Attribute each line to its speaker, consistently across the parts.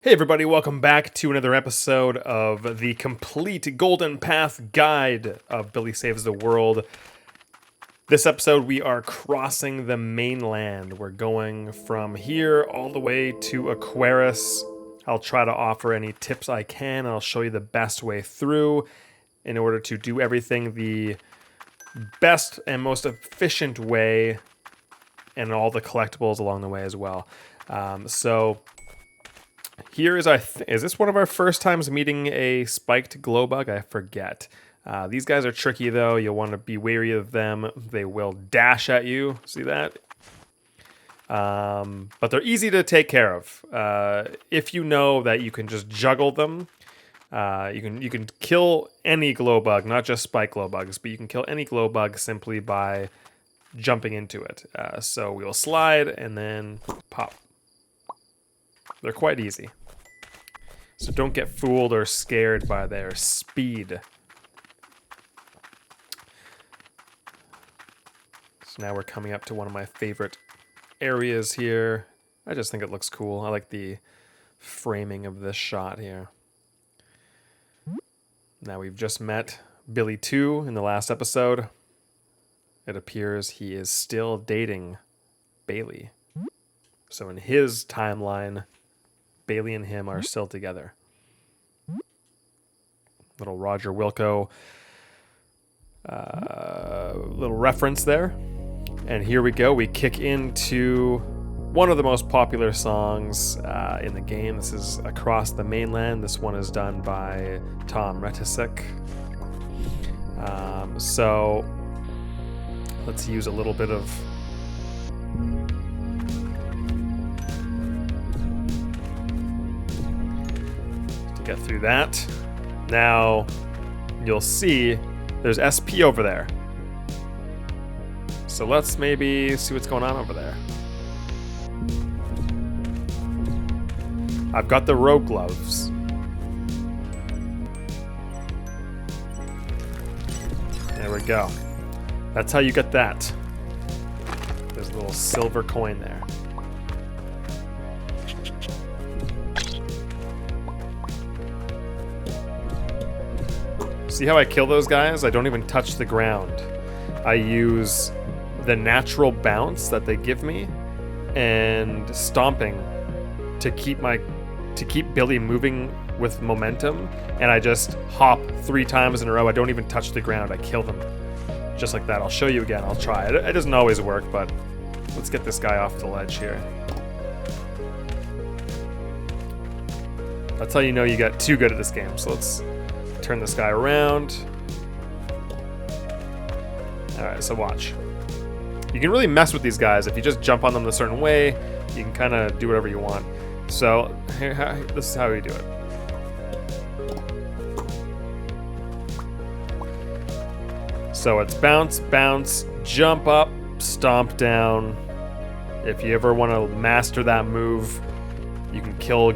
Speaker 1: Hey everybody, welcome back to another episode of the complete Golden Path guide of Billy Saves the World. This episode we are crossing the mainland. We're going from here all the way to Aquaris. I'll try to offer any tips I can. I'll show you the best way through in order to do everything the best and most efficient way, and all the collectibles along the way as well. Here is is this one of our first times meeting a spiked glowbug? I forget. These guys are tricky though. You'll want to be wary of them. They will dash at you. See that? But they're easy to take care of. If you know that you can just juggle them, you can kill any glowbug, not just spike glowbugs, but you can kill any glowbug simply by jumping into it. So we'll slide and then pop. They're quite easy. So don't get fooled or scared by their speed. So now we're coming up to one of my favorite areas here. I just think it looks cool. I like the framing of this shot here. Now we've just met Billy 2 in the last episode. It appears he is still dating Bailey. So in his timeline, Bailey and him are still together. Little Roger Wilco little reference there. And here we go. We kick into one of the most popular songs in the game. This is Across the Mainland. This one is done by Tom Retisik. So let's use a little bit of get through that. Now you'll see there's SP over there. So let's maybe see what's going on over there. I've got the rogue gloves. There we go. That's how you get that. There's a little silver coin there. See how I kill those guys? I don't even touch the ground. I use the natural bounce that they give me and stomping to keep Billy moving with momentum, and I just hop 3 times in a row. I don't even touch the ground. I kill them just like that. I'll show you again. I'll try. It doesn't always work, but let's get this guy off the ledge here. That's how you know you got too good at this game. So let's turn this guy around. Alright, so watch. You can really mess with these guys. If you just jump on them a certain way, you can kind of do whatever you want. So this is how we do it. So it's bounce, bounce, jump up, stomp down. If you ever want to master that move, you can kill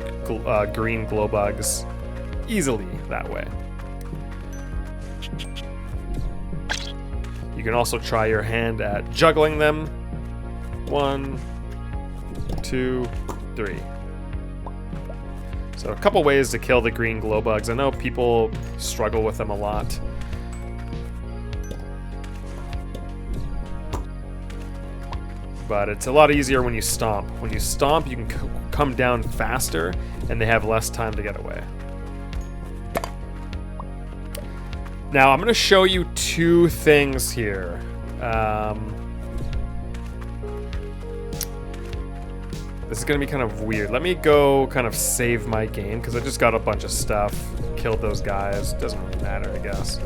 Speaker 1: green glowbugs easily that way. You can also try your hand at juggling them. 1, 2, 3. So a couple ways to kill the green glowbugs. I know people struggle with them a lot. But it's a lot easier when you stomp. When you stomp, you can come down faster, and they have less time to get away. Now, I'm going to show you 2 things here. This is going to be kind of weird. Let me go kind of save my game, because I just got a bunch of stuff. Killed those guys. Doesn't really matter, I guess.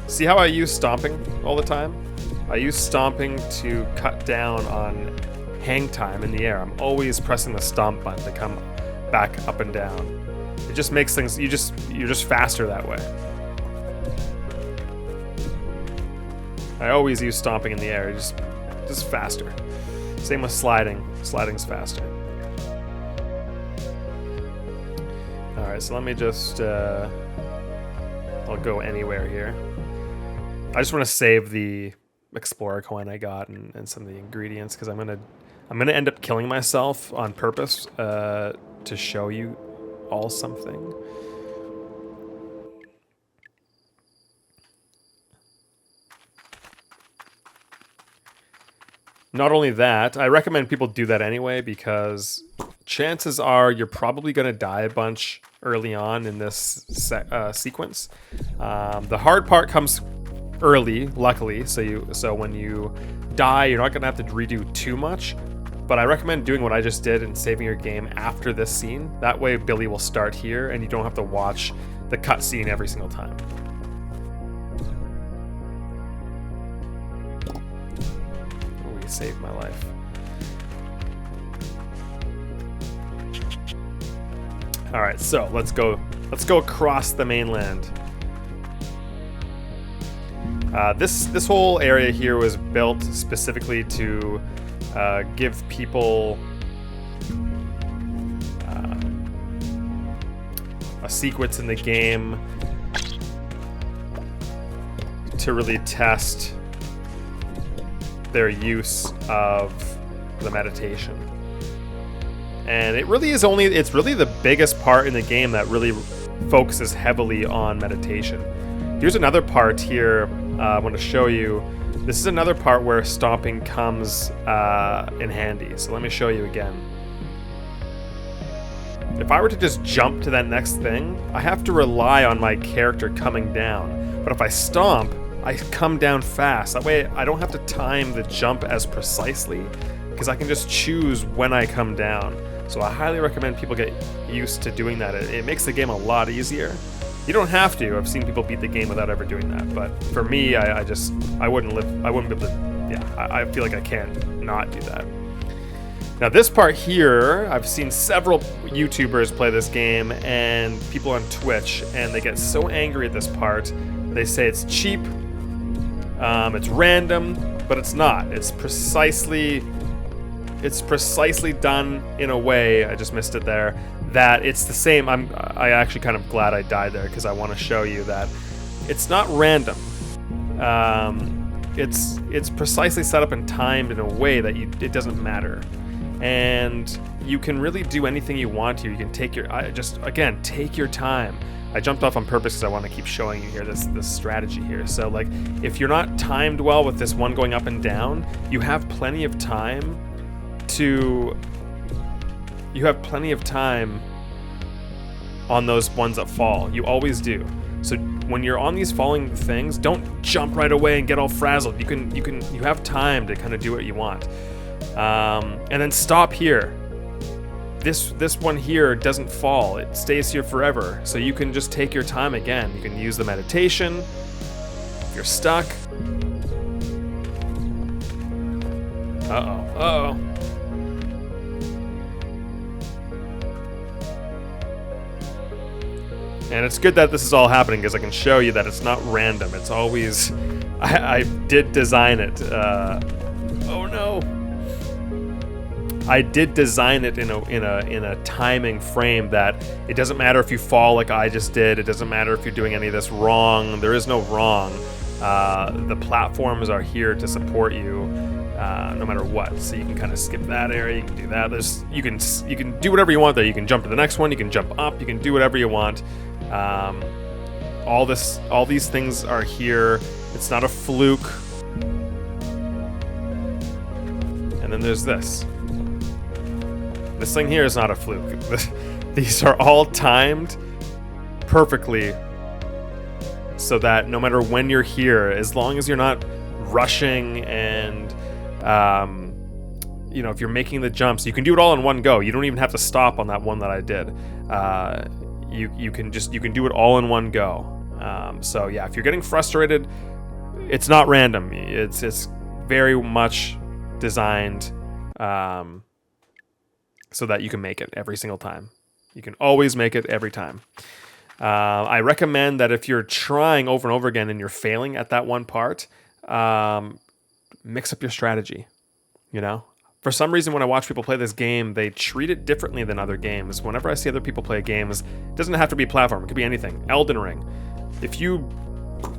Speaker 1: See how I use stomping all the time? I use stomping to cut down on hang time in the air. I'm always pressing the stomp button to come back up and down. It just makes things, you're just faster that way. I always use stomping in the air, just faster. Same with sliding. Sliding's faster. Alright, so let me just, I'll go anywhere here. I just want to save the Explorer coin I got and some of the ingredients, because I'm I'm going to end up killing myself on purpose to show you all something. Not only that, I recommend people do that anyway, because chances are you're probably going to die a bunch early on in this sequence. The hard part comes early, luckily, so when you die, you're not going to have to redo too much. But I recommend doing what I just did and saving your game after this scene. That way Billy will start here and you don't have to watch the cutscene every single time. Saved my life. All right, so let's go across the mainland. This whole area here was built specifically to give people a sequence in the game to really test their use of the meditation. And it's really the biggest part in the game that really focuses heavily on meditation. Here's another part here I want to show you. This is another part where stomping comes in handy. So let me show you again. If I were to just jump to that next thing, I have to rely on my character coming down. But if I stomp, I come down fast. That way I don't have to time the jump as precisely, because I can just choose when I come down. So I highly recommend people get used to doing that. It makes the game a lot easier. You don't have to. I've seen people beat the game without ever doing that. But for me, I wouldn't be able to, yeah, I feel like I can't not do that. Now this part here, I've seen several YouTubers play this game and people on Twitch, and they get so angry at this part. They say it's cheap, it's random, but it's not. It's precisely done in a way, I just missed it there, that it's the same. I actually kind of glad I died there, because I want to show you that it's not random. It's precisely set up and timed in a way that it doesn't matter. And you can really do anything you want to. You can take take your time. I jumped off on purpose because I want to keep showing you here this strategy here. So like, if you're not timed well with this one going up and down, you have plenty of time on those ones that fall. You always do. So when you're on these falling things, don't jump right away and get all frazzled. You have time to kind of do what you want. And then stop here. This one here doesn't fall. It stays here forever. So you can just take your time again. You can use the meditation. If you're stuck. Uh-oh. And it's good that this is all happening, because I can show you that it's not random. It's always... I did design it. Oh no. I did design it in a timing frame that it doesn't matter if you fall like I just did. It doesn't matter if you're doing any of this wrong. There is no wrong. The platforms are here to support you no matter what. So you can kind of skip that area. You can do that. You can do whatever you want there. You can jump to the next one. You can jump up. You can do whatever you want. All these things are here. It's not a fluke. And then there's this. This thing here is not a fluke. These are all timed perfectly so that no matter when you're here, as long as you're not rushing and, if you're making the jumps, you can do it all in one go. You don't even have to stop on that one that I did. You can do it all in one go. So yeah, if you're getting frustrated, it's not random. It's very much designed so that you can make it every single time. You can always make it every time. I recommend that if you're trying over and over again and you're failing at that one part, mix up your strategy. For some reason, when I watch people play this game, they treat it differently than other games. Whenever I see other people play games, it doesn't have to be platform. It could be anything. Elden Ring. If you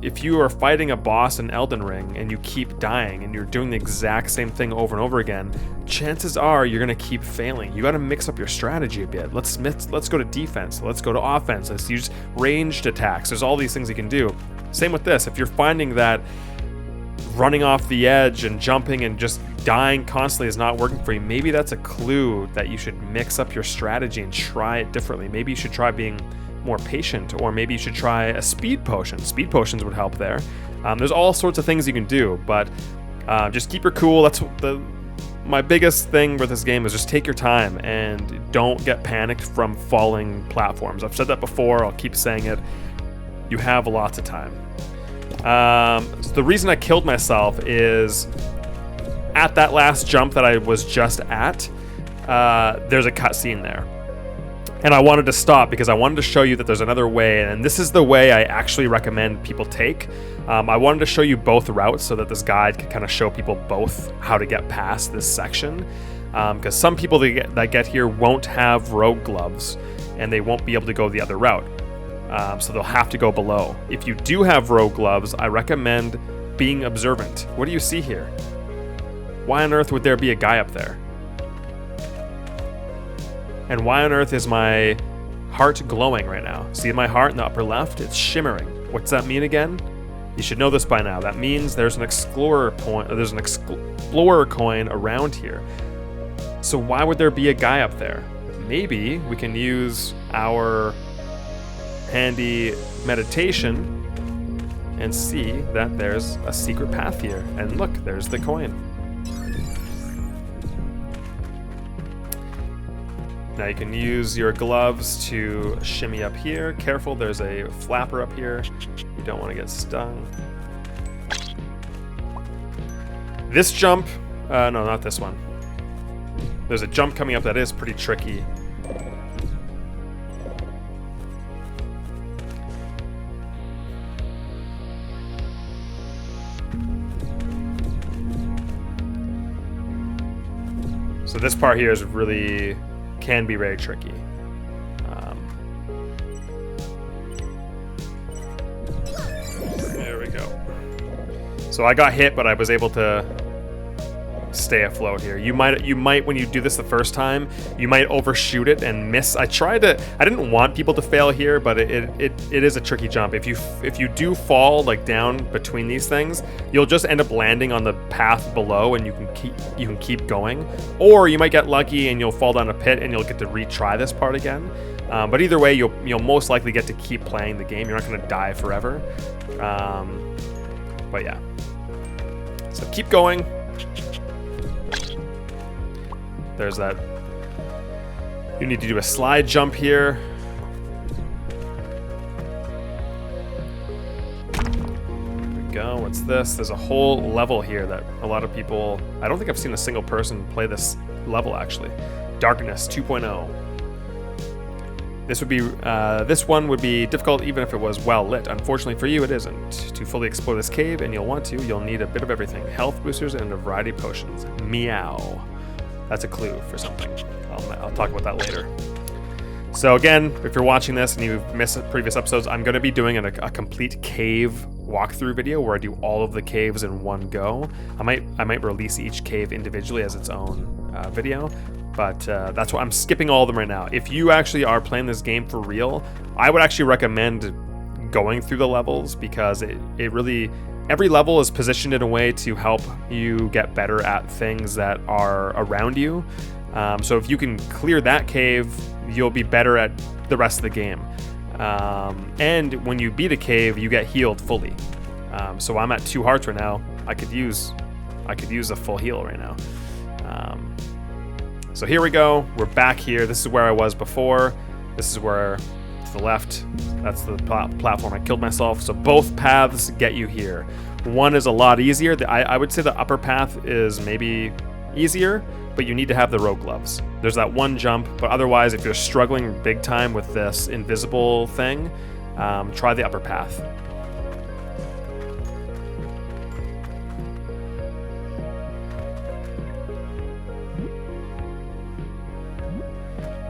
Speaker 1: if you are fighting a boss in Elden Ring and you keep dying and you're doing the exact same thing over and over again, chances are you're gonna keep failing. You gotta mix up your strategy a bit. Let's go to defense. Let's go to offense. Let's use ranged attacks. There's all these things you can do. Same with this. If you're finding that running off the edge and jumping and just dying constantly is not working for you, maybe that's a clue that you should mix up your strategy and try it differently. Maybe you should try being more patient, or maybe you should try a speed potion. Speed potions would help there. There's all sorts of things you can do, but just keep your cool. That's my biggest thing with this game is just take your time and don't get panicked from falling platforms. I've said that before, I'll keep saying it. You have lots of time. So the reason I killed myself is at that last jump that I was just at, there's a cutscene there. And I wanted to stop because I wanted to show you that there's another way, and this is the way I actually recommend people take. I wanted to show you both routes so that this guide can kind of show people both how to get past this section. Because some people that get here won't have rogue gloves, and they won't be able to go the other route. So they'll have to go below. If you do have rogue gloves, I recommend being observant. What do you see here? Why on earth would there be a guy up there? And why on earth is my heart glowing right now? See my heart in the upper left? It's shimmering. What's that mean again? You should know this by now. That means there's an explorer point. There's an explorer coin around here. So why would there be a guy up there? Maybe we can use our handy meditation and see that there's a secret path here. And look, there's the coin. Now you can use your gloves to shimmy up here. Careful, there's a flapper up here. You don't want to get stung. This jump, no, not this one. There's a jump coming up that is pretty tricky. So this part here is really, can be very tricky. There we go. So I got hit, but I was able to stay afloat here. You might when you do this the first time, you might overshoot it and miss. I didn't want people to fail here, but it is a tricky jump. If you do fall like down between these things, you'll just end up landing on the path below, and you can keep going. Or you might get lucky and you'll fall down a pit and you'll get to retry this part again. But either way, you'll most likely get to keep playing the game. You're not going to die forever. But yeah. So keep going. There's that. You need to do a slide jump here. There we go. What's this? There's a whole level here that a lot of people... I don't think I've seen a single person play this level, actually. Darkness 2.0. This one would be difficult even if it was well lit. Unfortunately for you, it isn't. To fully explore this cave, and you'll need a bit of everything. Health boosters and a variety of potions. Meow. That's a clue for something. I'll talk about that later. So again, if you're watching this and you've missed previous episodes, I'm going to be doing a complete cave walkthrough video where I do all of the caves in one go. I might release each cave individually as its own video, but that's why I'm skipping all of them right now. If you actually are playing this game for real, I would actually recommend going through the levels, because it really... Every level is positioned in a way to help you get better at things that are around you. So if you can clear that cave, you'll be better at the rest of the game. And when you beat a cave, you get healed fully. So I'm at 2 hearts right now. I could use a full heal right now. So here we go. We're back here. This is where I was before. This is where, to the left, that's the platform I killed myself. So both paths get you here. One is a lot easier. I would say the upper path is maybe easier, but you need to have the rogue gloves. There's that one jump, but otherwise, if you're struggling big time with this invisible thing, try the upper path.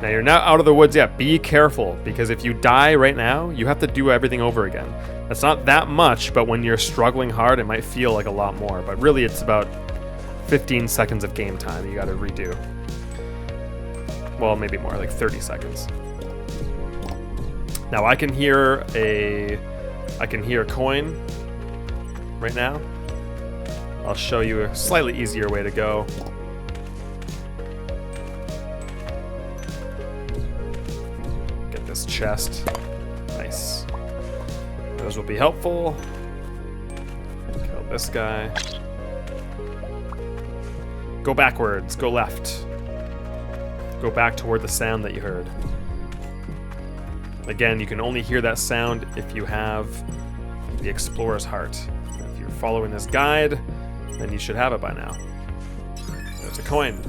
Speaker 1: Now you're now out of the woods yet. Be careful, because if you die right now, you have to do everything over again. That's not that much, but when you're struggling hard, it might feel like a lot more. But really, it's about 15 seconds of game time you got to redo. Well, maybe more, like 30 seconds. Now I can hear a coin right now. I'll show you a slightly easier way to go. Get this chest. Nice. Those will be helpful. Kill this guy. Go backwards, go left. Go back toward the sound that you heard. Again, you can only hear that sound if you have the Explorer's Heart. If you're following this guide, then you should have it by now. There's a coin.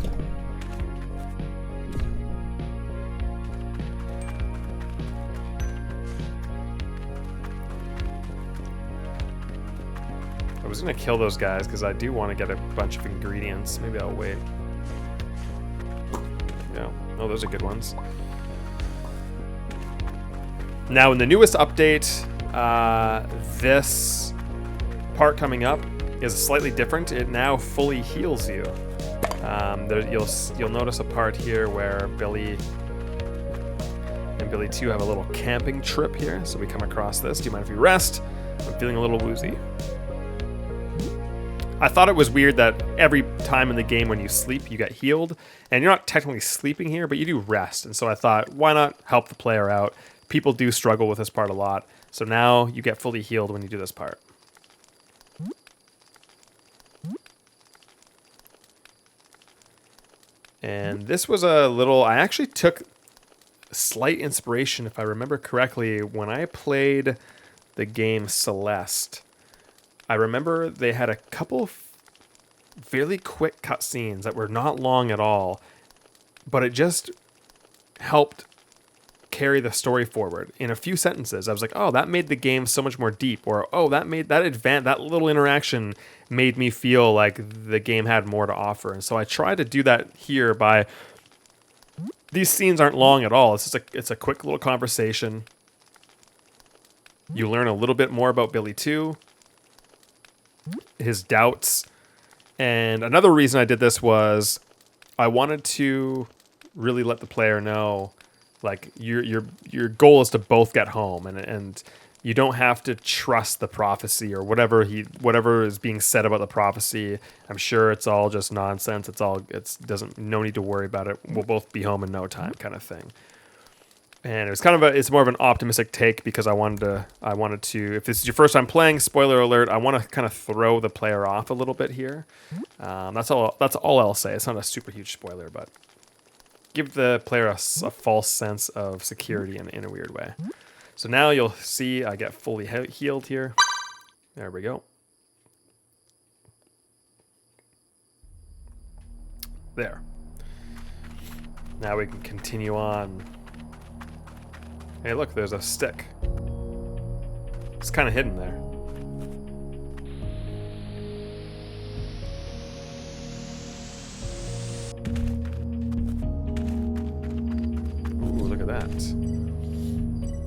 Speaker 1: I was gonna kill those guys because I do want to get a bunch of ingredients. Maybe I'll wait. Yeah. Oh, those are good ones. Now, in the newest update, this part coming up is slightly different. It now fully heals you. You'll notice a part here where Billy and Billy 2 have a little camping trip here. So we come across this. Do you mind if we rest? I'm feeling a little woozy. I thought it was weird that every time in the game when you sleep, you get healed. And you're not technically sleeping here, but you do rest. And so I thought, why not help the player out? People do struggle with this part a lot. So now you get fully healed when you do this part. And this was a little... I actually took slight inspiration, if I remember correctly, when I played the game Celeste. I remember they had a couple fairly quick cutscenes that were not long at all, but it just helped carry the story forward in a few sentences. I was like, oh, that made the game so much more deep, or oh, that little interaction made me feel like the game had more to offer. And so I tried to do that here by... These scenes aren't long at all. It's a quick little conversation. You learn a little bit more about Billy 2, his doubts. And another reason I did this was I wanted to really let the player know, like, your goal is to both get home, and you don't have to trust the prophecy or whatever is being said about the prophecy. I'm sure it's all just nonsense. No need to worry about it. We'll both be home in no time, kind of thing. And it's more of an optimistic take because I wanted to, if this is your first time playing, spoiler alert, I want to kind of throw the player off a little bit here. That's all I'll say. It's not a super huge spoiler, but give the player a false sense of security in a weird way. So now you'll see I get fully healed here. There we go. There. Now we can continue on. Hey, look, there's a stick. It's kind of hidden there. Ooh, look at that.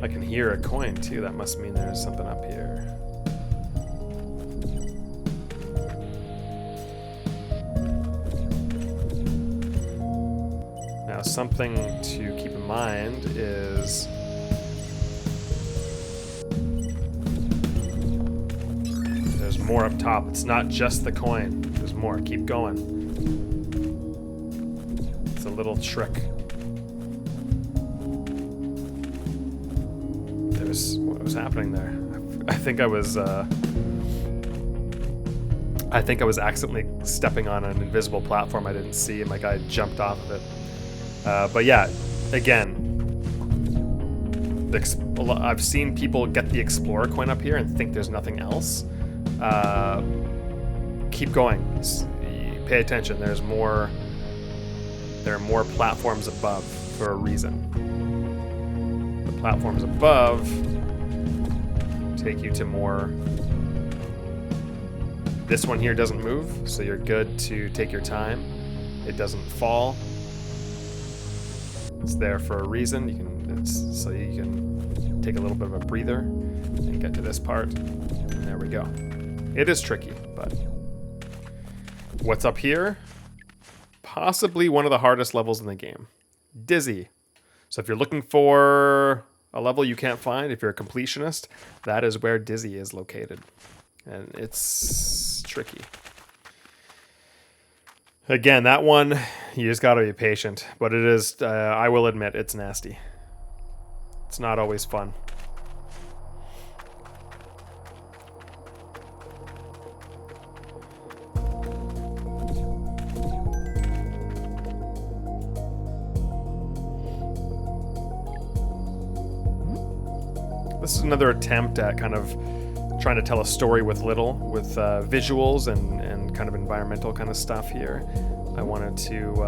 Speaker 1: I can hear a coin, too. That must mean there's something up here. Now, something to keep in mind is... there's more up top. It's not just the coin. There's more. Keep going. It's a little trick. What was happening there? I think I was accidentally stepping on an invisible platform I didn't see, and my guy jumped off of it. But yeah, again, I've seen people get the Explorer coin up here and think there's nothing else. Keep going. Pay attention. There are more platforms above for a reason. The platforms above take you to more. This one here doesn't move, so you're good to take your time. It doesn't fall. It's there for a reason. It's so you can take a little bit of a breather and get to this part. And there we go. It is tricky, but what's up here? Possibly one of the hardest levels in the game. Dizzy. So if you're looking for a level you can't find, if you're a completionist, that is where Dizzy is located. And it's tricky. Again, that one, you just gotta be patient. But it is, I will admit, it's nasty. It's not always fun. This is another attempt at kind of trying to tell a story with little, with visuals and kind of environmental kind of stuff here. I wanted to...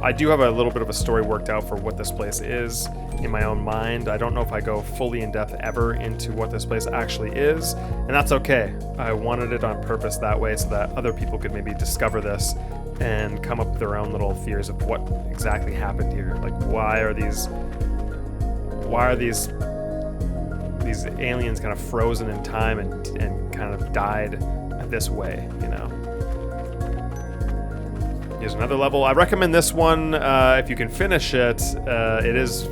Speaker 1: I do have a little bit of a story worked out for what this place is in my own mind. I don't know if I go fully in depth ever into what this place actually is, and that's okay. I wanted it on purpose that way so that other people could maybe discover this and come up with their own little fears of what exactly happened here. Like, why are these aliens kind of frozen in time and kind of died this way, you know? Here's another level. I recommend this one if you can finish it. It is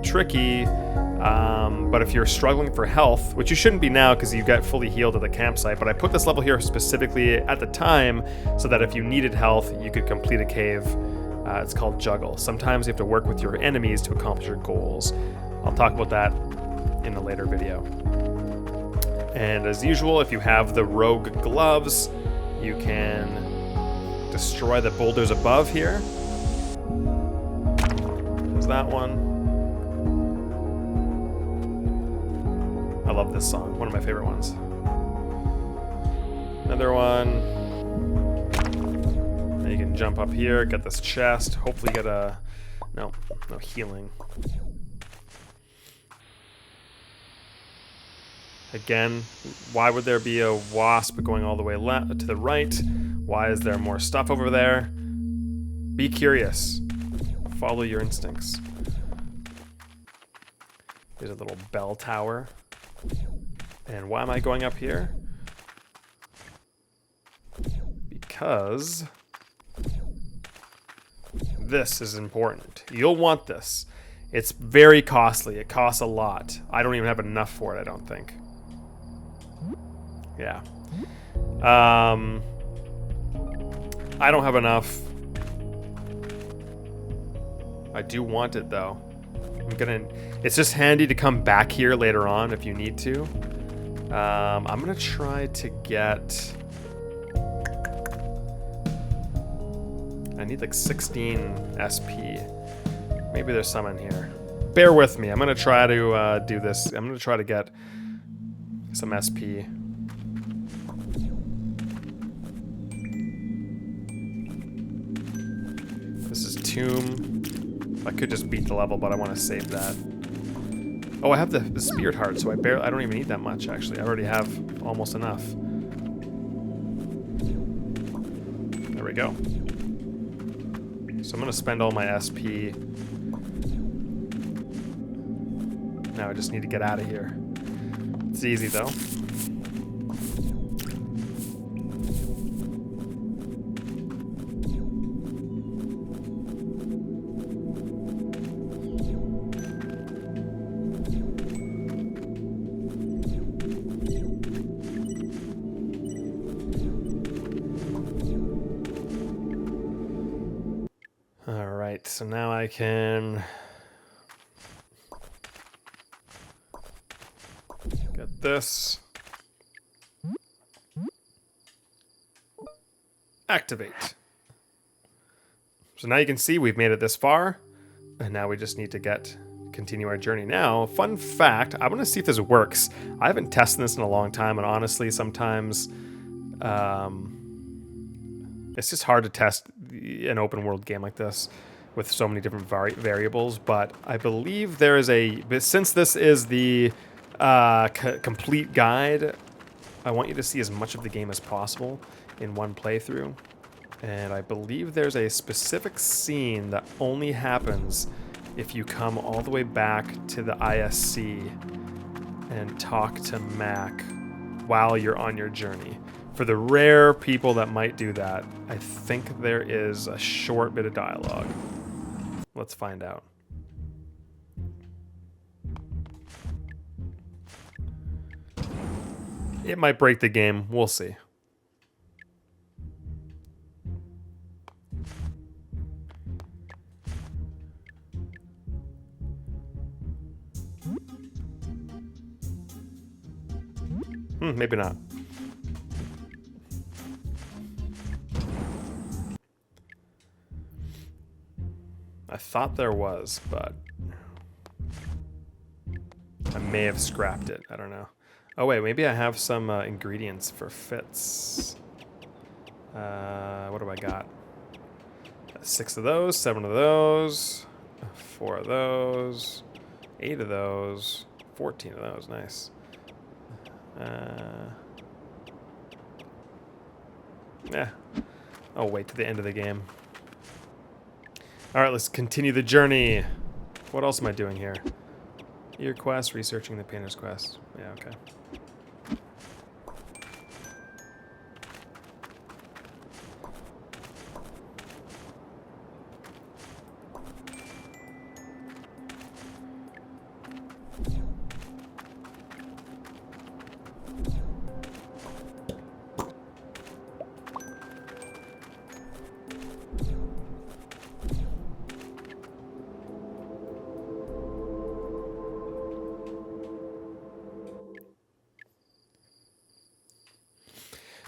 Speaker 1: tricky, but if you're struggling for health, which you shouldn't be now because you get fully healed at the campsite, but I put this level here specifically at the time so that if you needed health, you could complete a cave. It's called Juggle. Sometimes you have to work with your enemies to accomplish your goals. I'll talk about that in a later video. And as usual, if you have the rogue gloves, you can destroy the boulders above here. There's that one. I love this song, one of my favorite ones. Another one. Then you can jump up here, get this chest, hopefully get a... No healing. Again, why would there be a wasp going all the way left to the right? Why is there more stuff over there? Be curious. Follow your instincts. There's a little bell tower. And why am I going up here? Because this is important. You'll want this. It's very costly. It costs a lot. I don't even have enough for it, I don't think. Yeah. I don't have enough. I do want it though. It's just handy to come back here later on if you need to. I'm gonna try to get... I need like 16 SP. Maybe there's some in here. Bear with me. I'm gonna try to do this. I'm gonna try to get some SP. This is Tomb. I could just beat the level, but I want to save that. Oh, I have the Spirit Heart, so I don't even need that much, actually. I already have almost enough. There we go. So I'm going to spend all my SP. Now I just need to get out of here. It's easy, though. Alright, so now I can get this. Activate. So now you can see we've made it this far, and now we just need to continue our journey. Now, fun fact, I want to see if this works. I haven't tested this in a long time, and honestly, sometimes it's just hard to test an open world game like this with so many different variables, but I believe there is since this is the complete guide, I want you to see as much of the game as possible in one playthrough. And I believe there's a specific scene that only happens if you come all the way back to the ISC and talk to Mac while you're on your journey. For the rare people that might do that, I think there is a short bit of dialogue. Let's find out. It might break the game. We'll see. Maybe not. I thought there was, but I may have scrapped it. I don't know. Oh wait, maybe I have some ingredients for fits. What do I got? 6 of those, 7 of those, 4 of those, 8 of those, 14 of those. Nice. Yeah. I'll wait to the end of the game. Alright, let's continue the journey. What else am I doing here? Ear quest, researching the painter's quest. Yeah, okay.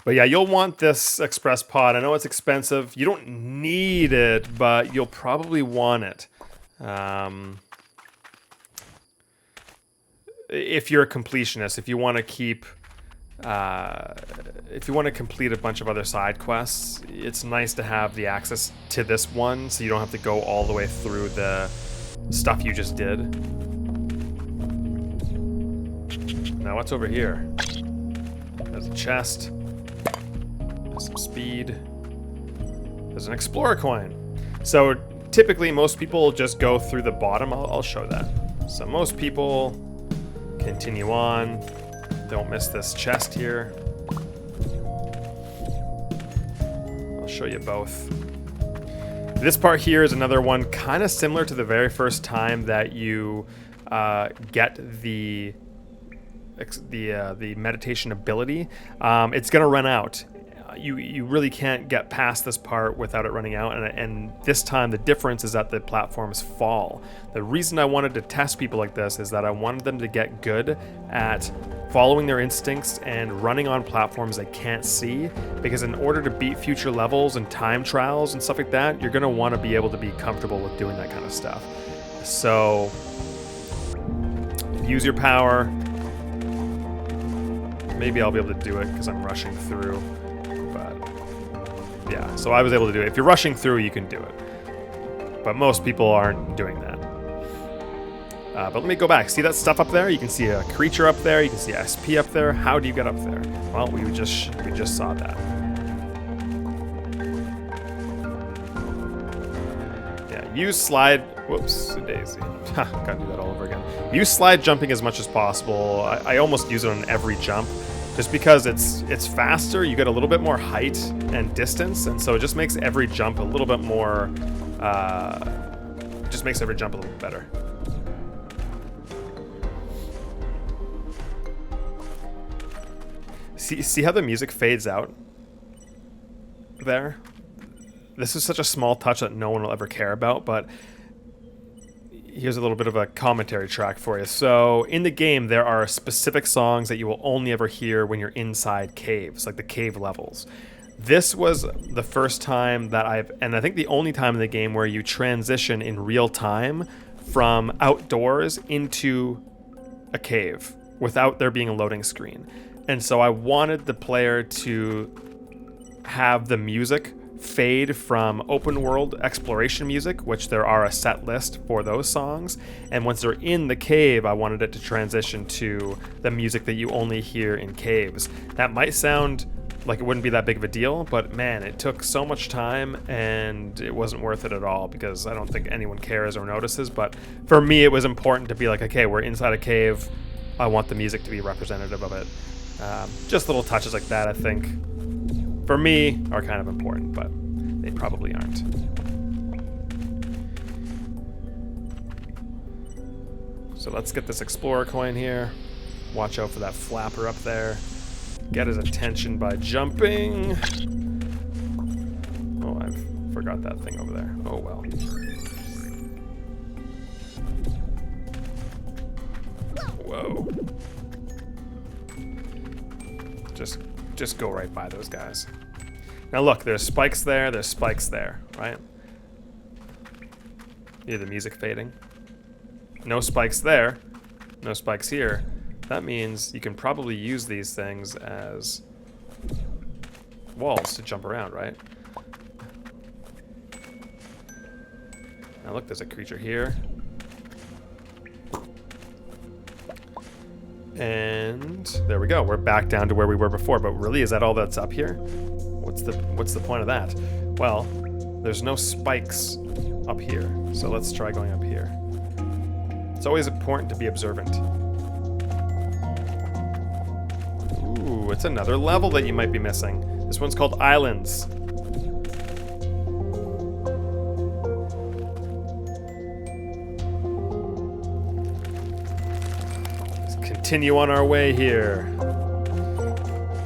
Speaker 1: But yeah, you'll want this express pod. I know it's expensive. You don't need it, but you'll probably want it. If you're a completionist, if you want to keep, if you want to complete a bunch of other side quests, it's nice to have the access to this one, so you don't have to go all the way through the stuff you just did. Now what's over here? There's a chest. Some speed. There's an explorer coin. So typically most people just go through the bottom. I'll show that. So most people continue on. Don't miss this chest here. I'll show you both. This part here is another one kind of similar to the very first time that you get the meditation ability. It's gonna run out. You really can't get past this part without it running out, and this time the difference is that the platforms fall. The reason I wanted to test people like this is that I wanted them to get good at following their instincts and running on platforms they can't see, because in order to beat future levels and time trials and stuff like that, you're going to want to be able to be comfortable with doing that kind of stuff. So use your power. Maybe I'll be able to do it because I'm rushing through. Yeah, so I was able to do it. If you're rushing through, you can do it. But most people aren't doing that. But let me go back. See that stuff up there? You can see a creature up there. You can see SP up there. How do you get up there? Well, we just saw that. Yeah, use slide. Whoops, daisy. Gotta do that all over again. Use slide jumping as much as possible. I almost use it on every jump. Just because it's faster, you get a little bit more height and distance, and so it just makes every jump a little bit more, just makes every jump a little bit better. See how the music fades out there? This is such a small touch that no one will ever care about, but here's a little bit of a commentary track for you. So in the game, there are specific songs that you will only ever hear when you're inside caves, like the cave levels. This was the first time that and I think the only time in the game where you transition in real time from outdoors into a cave without there being a loading screen. And so I wanted the player to have the music fade from open world exploration music, which there are a set list for those songs, and once they're in the cave, I wanted it to transition to the music that you only hear in caves. That might sound like it wouldn't be that big of a deal, but man, it took so much time and it wasn't worth it at all because I don't think anyone cares or notices. But for me, it was important to be like, okay, we're inside a cave. I want the music to be representative of it. Just little touches like that, I think, for me, are kind of important, but they probably aren't. So let's get this Explorer coin here. Watch out for that flapper up there. Get his attention by jumping. Oh, I forgot that thing over there. Oh well. Whoa. Just go right by those guys. Now look, there's spikes there, there's spikes there, right? Hear the music fading. No spikes there, no spikes here. That means you can probably use these things as walls to jump around, right? Now look, there's a creature here. And there we go. We're back down to where we were before. But really, is that all that's up here? What's the point of that? Well, there's no spikes up here. So let's try going up here. It's always important to be observant. Ooh, it's another level that you might be missing. This one's called Islands. Continue on our way here.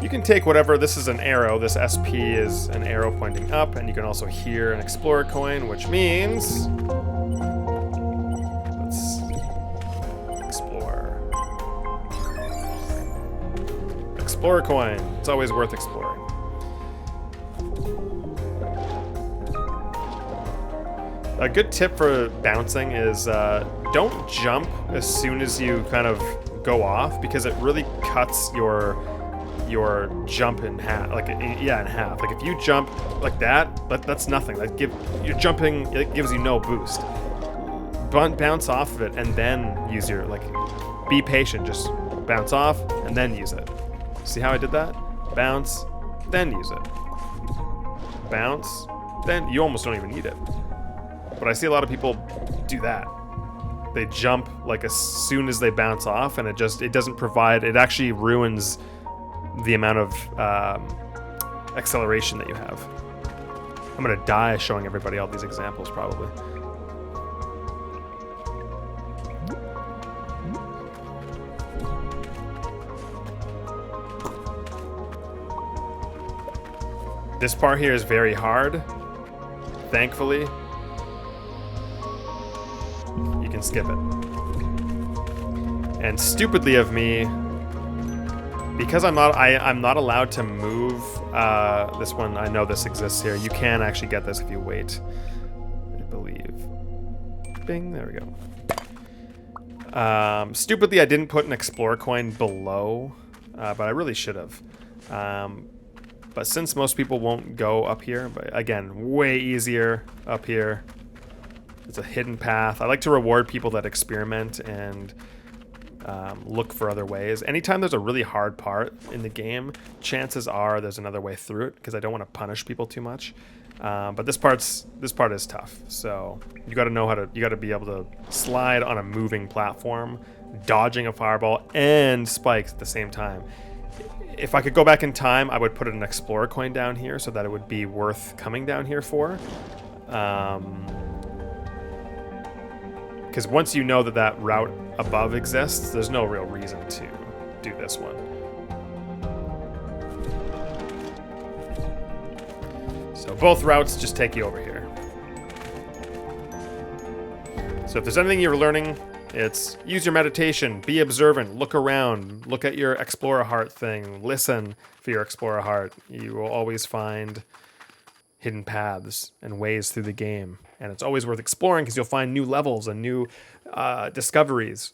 Speaker 1: You can take whatever. This is an arrow. This SP is an arrow pointing up, and you can also hear an Explorer coin, which means let's explore. Explorer coin. It's always worth exploring. A good tip for bouncing is don't jump as soon as you kind of go off, because it really cuts your jump in half. Like, yeah, in half. Like if you jump like that's nothing. You're jumping, it gives you no boost. Bounce off of it and then use your, like, be patient. Just bounce off and then use it. See how I did that? Bounce, then use it. Bounce, then you almost don't even need it. But I see a lot of people do that. They jump like as soon as they bounce off, and it doesn't provide. It actually ruins the amount of acceleration that you have. I'm gonna die showing everybody all these examples probably. This part here is very hard. Thankfully, you can skip it. And stupidly of me, because I'm not allowed to move this one. I know this exists here. You can actually get this if you wait, I believe. Bing, there we go. Stupidly, I didn't put an Explorer coin below, but I really should have. But since most people won't go up here, but again, way easier up here. It's a hidden path. I like to reward people that experiment and look for other ways. Anytime there's a really hard part in the game, chances are there's another way through it, because I don't want to punish people too much. But this part is tough. So you got to know how to. You got to be able to slide on a moving platform, dodging a fireball and spikes at the same time. If I could go back in time, I would put an Explorer coin down here so that it would be worth coming down here for. Because once you know that route above exists, there's no real reason to do this one. So both routes just take you over here. So if there's anything you're learning, it's use your meditation, be observant, look around, look at your Explorer Heart thing, listen for your Explorer Heart. You will always find hidden paths and ways through the game. And it's always worth exploring because you'll find new levels and new discoveries.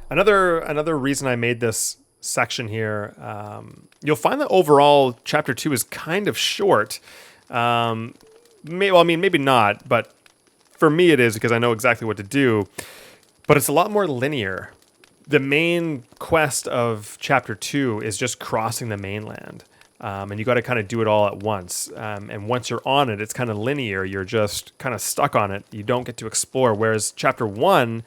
Speaker 1: Another reason I made this section here, you'll find that overall Chapter 2 is kind of short. Maybe not, but for me it is, because I know exactly what to do. But it's a lot more linear. the main quest of chapter 2 is just crossing the mainland. And you got to kind of do it all at once. And once you're on it, it's kind of linear. You're just kind of stuck on it. You don't get to explore. Whereas chapter 1,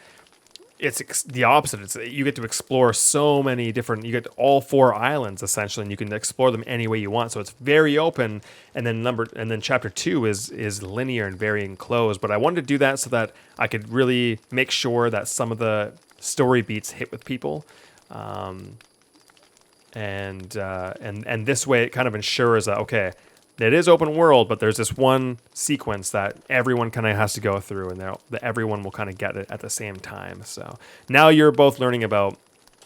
Speaker 1: it's the opposite. You get to explore so many different. You get all 4 islands essentially, and you can explore them any way you want. So it's very open. And then chapter 2 is linear and very enclosed. But I wanted to do that so that I could really make sure that some of the story beats hit with people. And this way it kind of ensures that, okay, it is open world, but there's this one sequence that everyone kind of has to go through, and that everyone will kind of get it at the same time. So now you're both learning about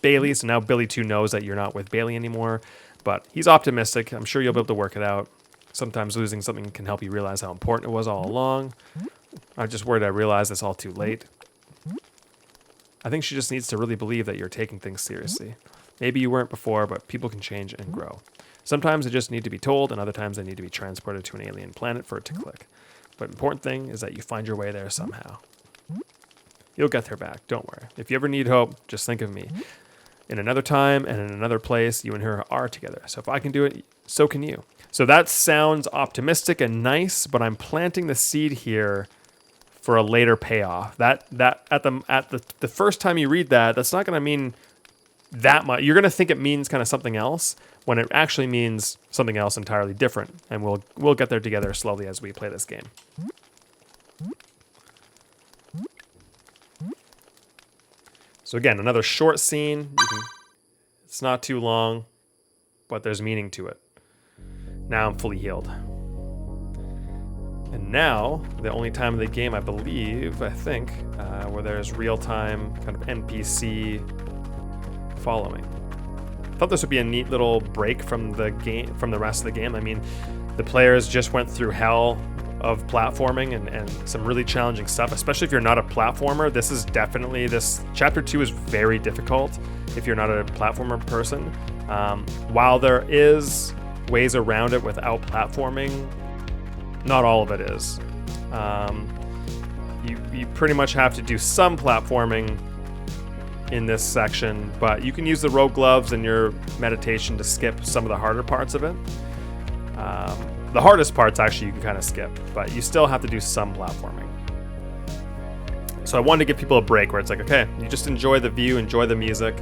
Speaker 1: Bailey, so now Billy 2 knows that you're not with Bailey anymore, but he's optimistic. I'm sure you'll be able to work it out. Sometimes losing something can help you realize how important it was all along. I'm just worried I realized this all too late. I think she just needs to really believe that you're taking things seriously. Maybe you weren't before, but people can change and grow. Sometimes they just need to be told, and other times they need to be transported to an alien planet for it to click. But the important thing is that you find your way there somehow. You'll get there back, don't worry. If you ever need hope, just think of me. In another time and in another place, you and her are together. So if I can do it, so can you. So that sounds optimistic and nice, but I'm planting the seed here for a later payoff. That at the first time you read that, that's not going to mean that much. You're going to think it means kind of something else when it actually means something else entirely different. And we'll get there together slowly as we play this game. So again, another short scene. It's not too long, but there's meaning to it. Now I'm fully healed. And now, the only time of the game, I think, where there's real-time kind of NPC following. I thought this would be a neat little break from the game, from the rest of the game. I mean, the players just went through hell of platforming and some really challenging stuff, especially if you're not a platformer. This chapter 2 is very difficult if you're not a platformer person. While there is ways around it without platforming, not all of it is. You pretty much have to do some platforming in this section, but you can use the rogue gloves in your meditation to skip some of the harder parts of it. The hardest parts actually you can kind of skip, but you still have to do some platforming. So I wanted to give people a break where it's like, okay, you just enjoy the view, enjoy the music,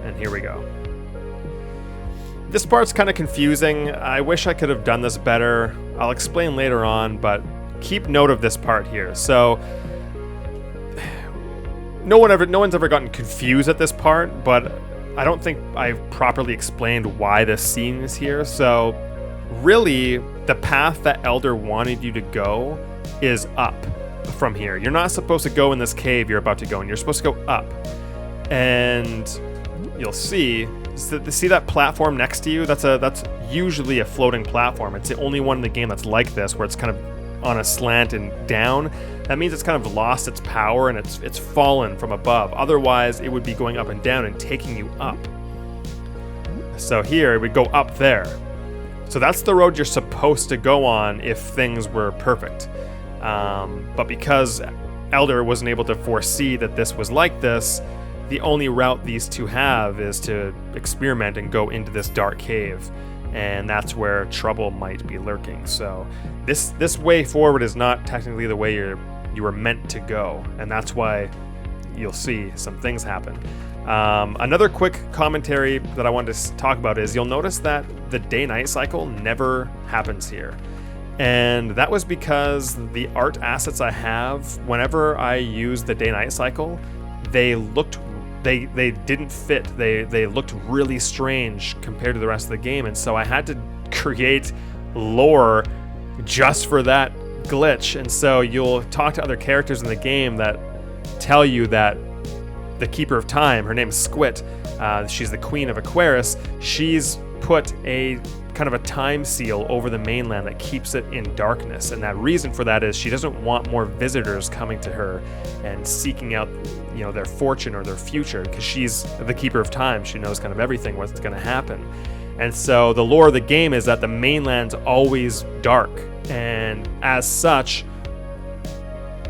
Speaker 1: and here we go. This part's kind of confusing. I wish I could have done this better. I'll explain later on, but keep note of this part here. So no one's ever gotten confused at this part, but I don't think I've properly explained why this scene is here. So really, the path that Elder wanted you to go is up from here. You're not supposed to go in this cave you're about to go in. You're supposed to go up. And you'll see that platform next to you? That's usually a floating platform. It's the only one in the game that's like this, where it's kind of on a slant and down. That means it's kind of lost its power and it's fallen from above. Otherwise, it would be going up and down and taking you up. So here, we go up there. So that's the road you're supposed to go on if things were perfect. But because Elder wasn't able to foresee that this was like this, the only route these two have is to experiment and go into this dark cave. And that's where trouble might be lurking. So this way forward is not technically the way you were meant to go. And that's why you'll see some things happen. Another quick commentary that I wanted to talk about is you'll notice that the day-night cycle never happens here. And that was because the art assets I have, whenever I use the day-night cycle, they didn't fit. They looked really strange compared to the rest of the game, and so I had to create lore just for that glitch. And so you'll talk to other characters in the game that tell you that the Keeper of Time, her name is Squit, she's the Queen of Aquaris, she's put a kind of a time seal over the mainland that keeps it in darkness. And that reason for that is she doesn't want more visitors coming to her and seeking out, their fortune or their future, because she's the Keeper of Time. She knows kind of everything, what's going to happen. And so the lore of the game is that the mainland's always dark, and as such,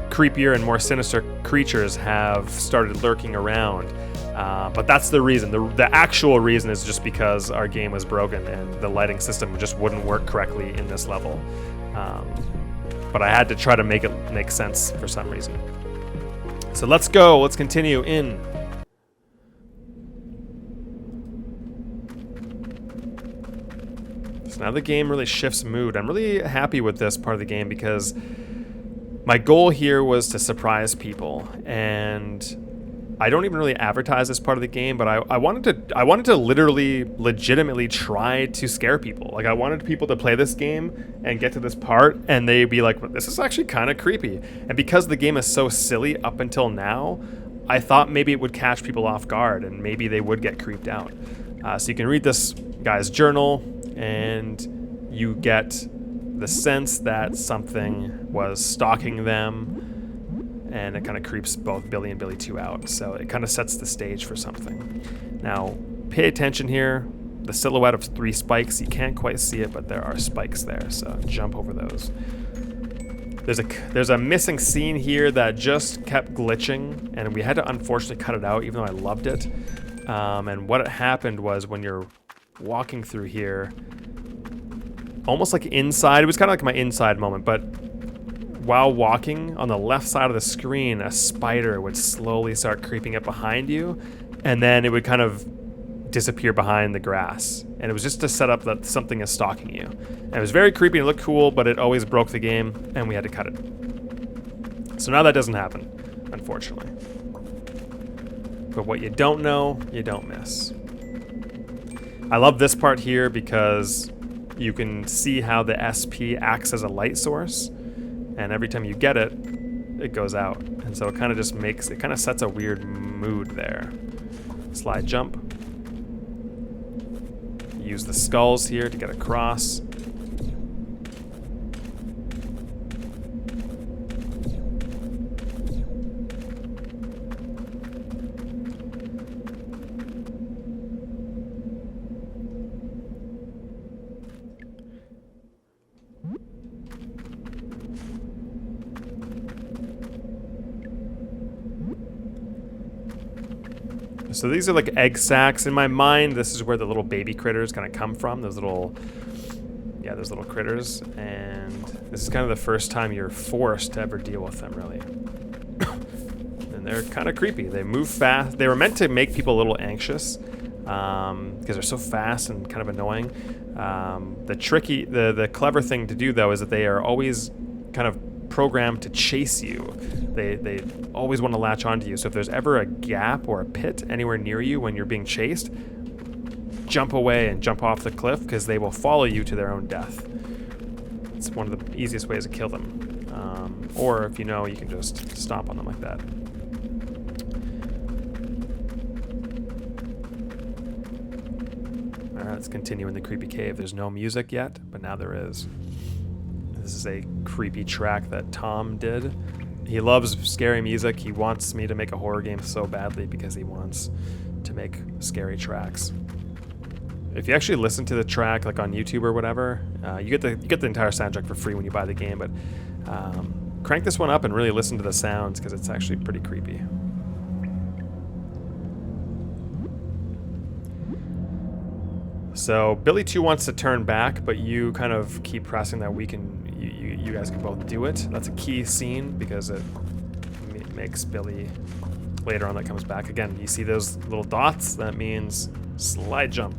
Speaker 1: creepier and more sinister creatures have started lurking around. But that's the reason. The actual reason is just because our game was broken and the lighting system just wouldn't work correctly in this level. But I had to try to make it make sense for some reason. So let's go. Let's continue in. So now the game really shifts mood. I'm really happy with this part of the game because my goal here was to surprise people, and I don't even really advertise this part of the game, but I wanted to literally, legitimately try to scare people. Like, I wanted people to play this game and get to this part, and they'd be like, well, this is actually kind of creepy. And because the game is so silly up until now, I thought maybe it would catch people off guard, and maybe they would get creeped out. So you can read this guy's journal, and you get the sense that something was stalking them, and it kind of creeps both Billy and Billy 2 out. So it kind of sets the stage for something. Now, pay attention here. The silhouette of 3 spikes, you can't quite see it, but there are spikes there, so jump over those. There's a missing scene here that just kept glitching, and we had to unfortunately cut it out, even though I loved it. And what happened was when you're walking through here, almost like inside, it was kind of like my inside moment, but while walking on the left side of the screen, a spider would slowly start creeping up behind you, and then it would kind of disappear behind the grass. And it was just to set up that something is stalking you. And it was very creepy and it looked cool, but it always broke the game, and we had to cut it. So now that doesn't happen, unfortunately. But what you don't know, you don't miss. I love this part here because you can see how the SP acts as a light source, and every time you get it, it goes out. And so it kind of just makes, it kind of sets a weird mood there. Slide jump. Use the skulls here to get across. So these are like egg sacs. In my mind, this is where the little baby critters kind of come from. Those little critters. And this is kind of the first time you're forced to ever deal with them, really. And they're kind of creepy. They move fast. They were meant to make people a little anxious because they're so fast and kind of annoying. The clever thing to do, though, is that they are always kind of programmed to chase you. They always want to latch onto you. So if there's ever a gap or a pit anywhere near you when you're being chased, jump away and jump off the cliff, because they will follow you to their own death. It's one of the easiest ways to kill them. Or if you know, you can just stomp on them like that. Alright, let's continue in the creepy cave. There's no music yet, but now there is. This is a creepy track that Tom did. He loves scary music. He wants me to make a horror game so badly because he wants to make scary tracks. If you actually listen to the track, like on YouTube or whatever, you get the entire soundtrack for free when you buy the game. But crank this one up and really listen to the sounds, because it's actually pretty creepy. So Billy 2 wants to turn back, but you kind of keep pressing that you guys can both do it. That's a key scene because it makes Billy, later on that comes back. Again, you see those little dots? That means slide jump.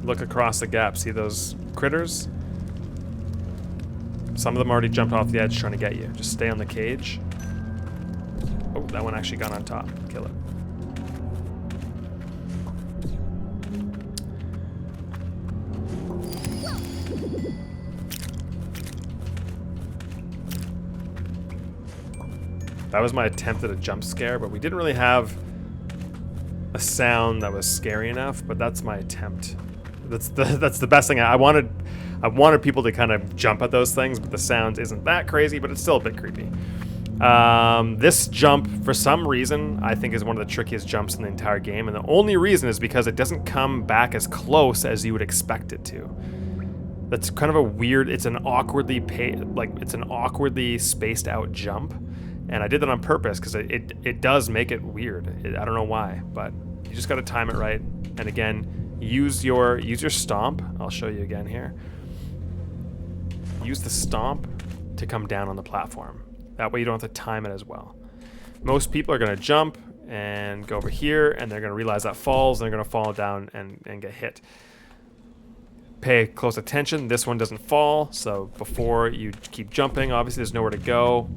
Speaker 1: Look across the gap. See those critters? Some of them already jumped off the edge trying to get you. Just stay on the cage. Oh, that one actually got on top. Kill it. That was my attempt at a jump scare, but we didn't really have a sound that was scary enough, but that's my attempt. That's the best thing. I wanted people to kind of jump at those things, but the sound isn't that crazy, but it's still a bit creepy. This jump, for some reason, I think is one of the trickiest jumps in the entire game, and the only reason is because it doesn't come back as close as you would expect it to. That's kind of a weird, it's an awkwardly spaced out jump. And I did that on purpose because it does make it weird. I don't know why, but you just got to time it right. And again, use your stomp. I'll show you again here. Use the stomp to come down on the platform. That way you don't have to time it as well. Most people are going to jump and go over here, and they're going to realize that falls, and they're going to fall down and get hit. Pay close attention. This one doesn't fall, so before you keep jumping, obviously there's nowhere to go.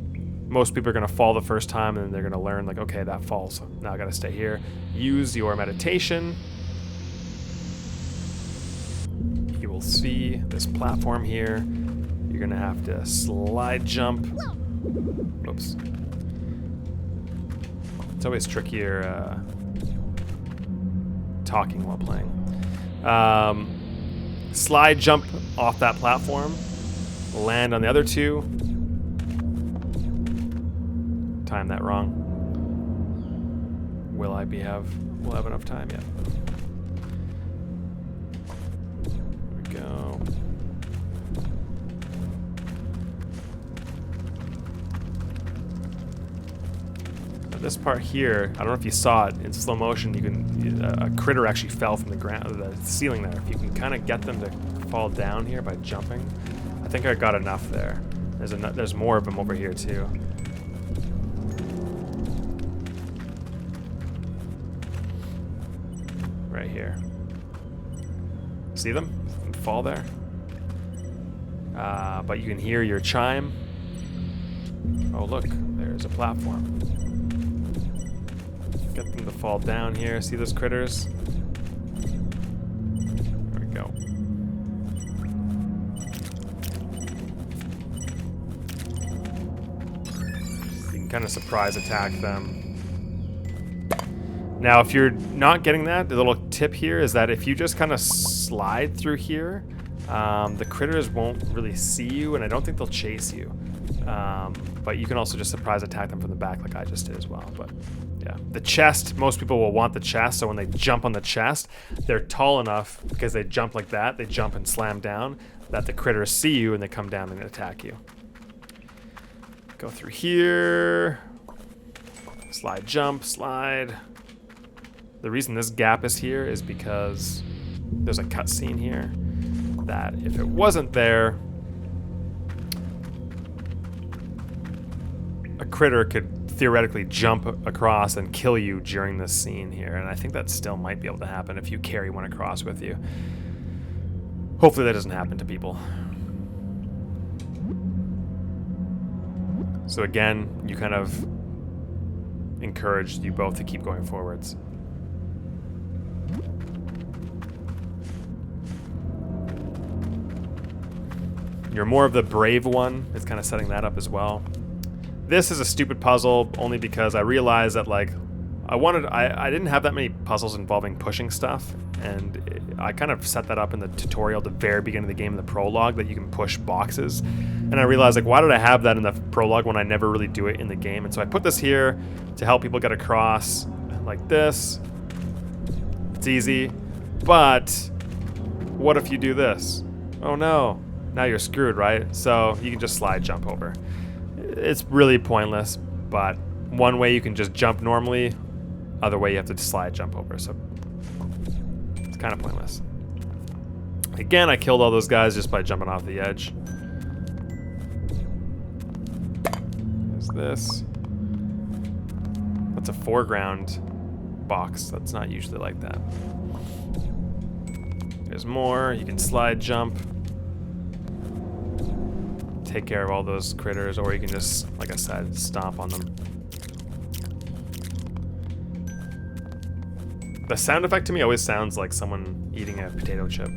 Speaker 1: Most people are going to fall the first time, and then they're going to learn, like, okay, that falls, so now I got to stay here. Use your meditation. You will see this platform here. You're going to have to slide jump. Oops. It's always trickier talking while playing. Slide jump off that platform. Land on the other two. Time that wrong. We'll have enough time yet? There we go. Now this part here, I don't know if you saw it in slow motion. You can a critter actually fell from the ground, the ceiling there. If you can kind of get them to fall down here by jumping, I think I got enough there. There's more of them over here too. Right here. See them? Fall there. But you can hear your chime. Oh look, there's a platform. Get them to fall down here. See those critters? There we go. You can kind of surprise attack them. Now, if you're not getting that, the little tip here is that if you just kind of slide through here, the critters won't really see you, and I don't think they'll chase you. But you can also just surprise attack them from the back like I just did as well. But yeah, the chest, most people will want the chest, so when they jump on the chest, they're tall enough because they jump like that, they jump and slam down, that the critters see you and they come down and attack you. Go through here, slide, jump, slide. The reason this gap is here is because there's a cutscene here that if it wasn't there, a critter could theoretically jump across and kill you during this scene here, and I think that still might be able to happen if you carry one across with you. Hopefully that doesn't happen to people. So again, you kind of encouraged you both to keep going forwards. You're more of the brave one. It's kind of setting that up as well. This is a stupid puzzle only because I realized that, like, I didn't have that many puzzles involving pushing stuff, and I kind of set that up in the tutorial at the very beginning of the game in the prologue, that you can push boxes. And I realized, like, why did I have that in the prologue when I never really do it in the game? And so I put this here to help people get across like this. It's easy, but what if you do this? Oh no, now you're screwed, right? So you can just slide jump over. It's really pointless, but one way you can just jump normally, other way you have to slide jump over, so it's kind of pointless. Again, I killed all those guys just by jumping off the edge. There's this. That's a foreground box. That's not usually like that. There's more. You can slide jump. Take care of all those critters, or you can just, like I said, stomp on them. The sound effect to me always sounds like someone eating a potato chip.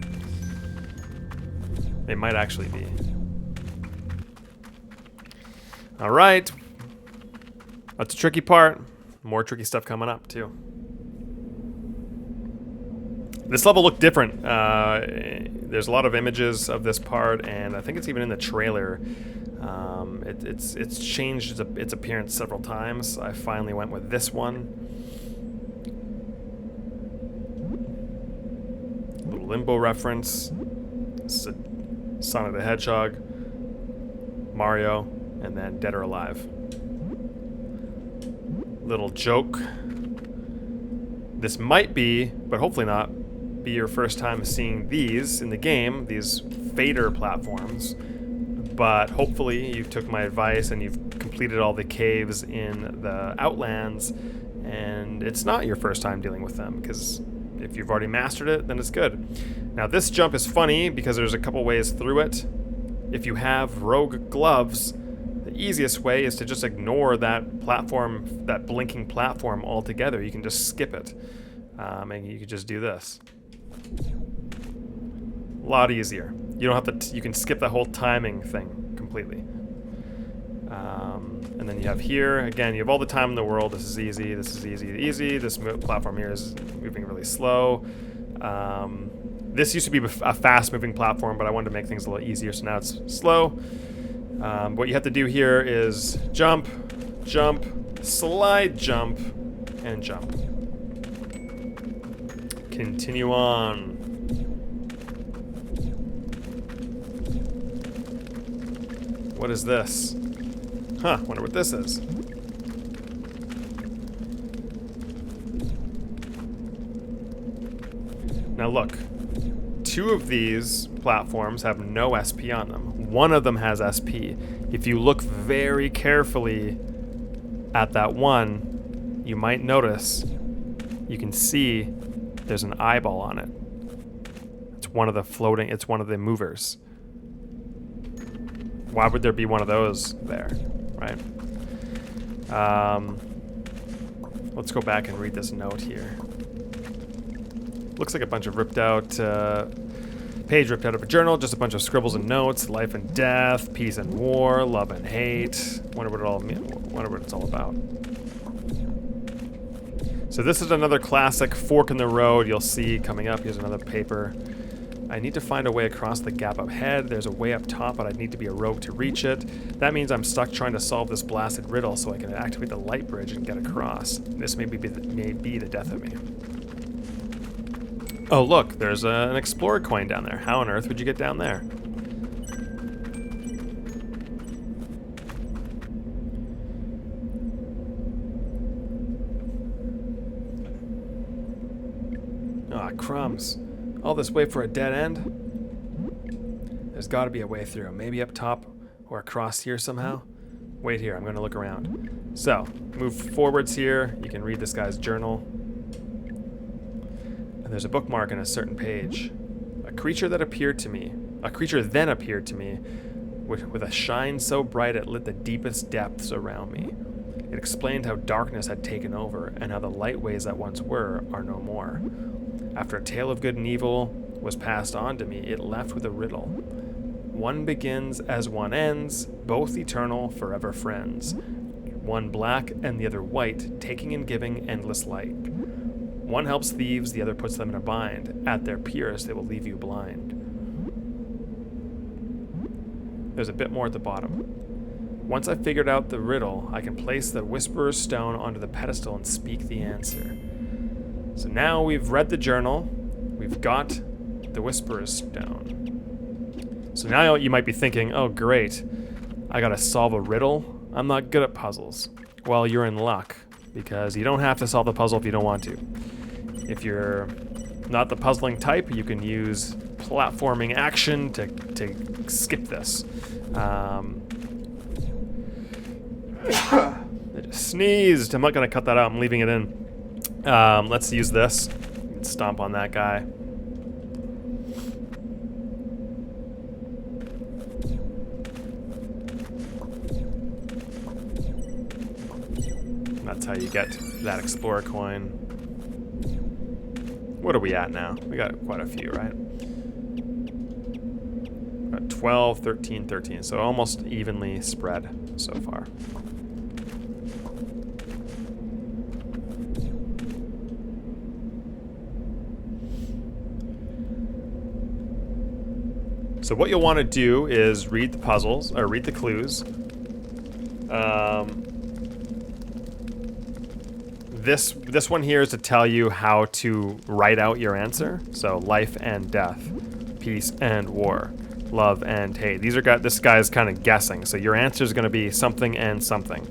Speaker 1: It might actually be. All right. That's a tricky part. More tricky stuff coming up, too. This level looked different. There's a lot of images of this part, and I think it's even in the trailer. It's changed its appearance several times. I finally went with this one. A little Limbo reference. It's a Sonic the Hedgehog, Mario, and then Dead or Alive. Little joke. This might be, but hopefully not, be your first time seeing these in the game, these fader platforms. But hopefully you took my advice and you've completed all the caves in the Outlands, and it's not your first time dealing with them, because if you've already mastered it, then it's good. Now this jump is funny because there's a couple ways through it. If you have rogue gloves, the easiest way is to just ignore that platform, that blinking platform altogether. You can just skip it, and you can just do this. A lot easier. You don't have to. You can skip the whole timing thing completely. And then you have here again. You have all the time in the world. This is easy. This is easy. Easy. This platform here is moving really slow. This used to be a fast-moving platform, but I wanted to make things a little easier, so now it's slow. What you have to do here is jump, jump, slide, jump, and jump. Continue on. What is this? Huh, wonder what this is. Now look, 2 of these platforms have no SP on them. 1 of them has SP. If you look very carefully at that one, you might notice, you can see there's an eyeball on it. It's one of the movers. Why would there be one of those there, right? Let's go back and read this note here. Looks like a bunch of ripped out, page ripped out of a journal, just a bunch of scribbles and notes, life and death, peace and war, love and hate. Wonder what it's all about. So this is another classic fork in the road you'll see coming up. Here's another paper. I need to find a way across the gap up ahead. There's a way up top, but I'd need to be a rogue to reach it. That means I'm stuck trying to solve this blasted riddle so I can activate the light bridge and get across. This may be the death of me. Oh look, there's an explorer coin down there. How on earth would you get down there? Ah, crumbs. All this way for a dead end? There's got to be a way through. Maybe up top or across here somehow? Wait here, I'm going to look around. So, move forwards here. You can read this guy's journal. And there's a bookmark in a certain page. A creature then appeared to me with a shine so bright it lit the deepest depths around me. It explained how darkness had taken over and how the light ways that once were are no more. After a tale of good and evil was passed on to me, it left with a riddle. One begins as one ends, both eternal, forever friends. One black and the other white, taking and giving endless light. One helps thieves, the other puts them in a bind. At their purest, they will leave you blind. There's a bit more at the bottom. Once I've figured out the riddle, I can place the Whisperer's Stone onto the pedestal and speak the answer. So now we've read the journal, we've got the Whisperer's Stone. So now you might be thinking, oh great, I gotta solve a riddle? I'm not good at puzzles. Well, you're in luck, because you don't have to solve the puzzle if you don't want to. If you're not the puzzling type, you can use platforming action to skip this. I just sneezed. I'm not gonna cut that out, I'm leaving it in. Let's use this. Stomp on that guy. That's how you get that explorer coin. What are we at now? We got quite a few, right? Got 12, 13, 13. So almost evenly spread so far. So what you'll want to do is read the puzzles, or read the clues. This one here is to tell you how to write out your answer. So life and death, peace and war, love and hate. This guy's kind of guessing. So your answer is going to be something and something.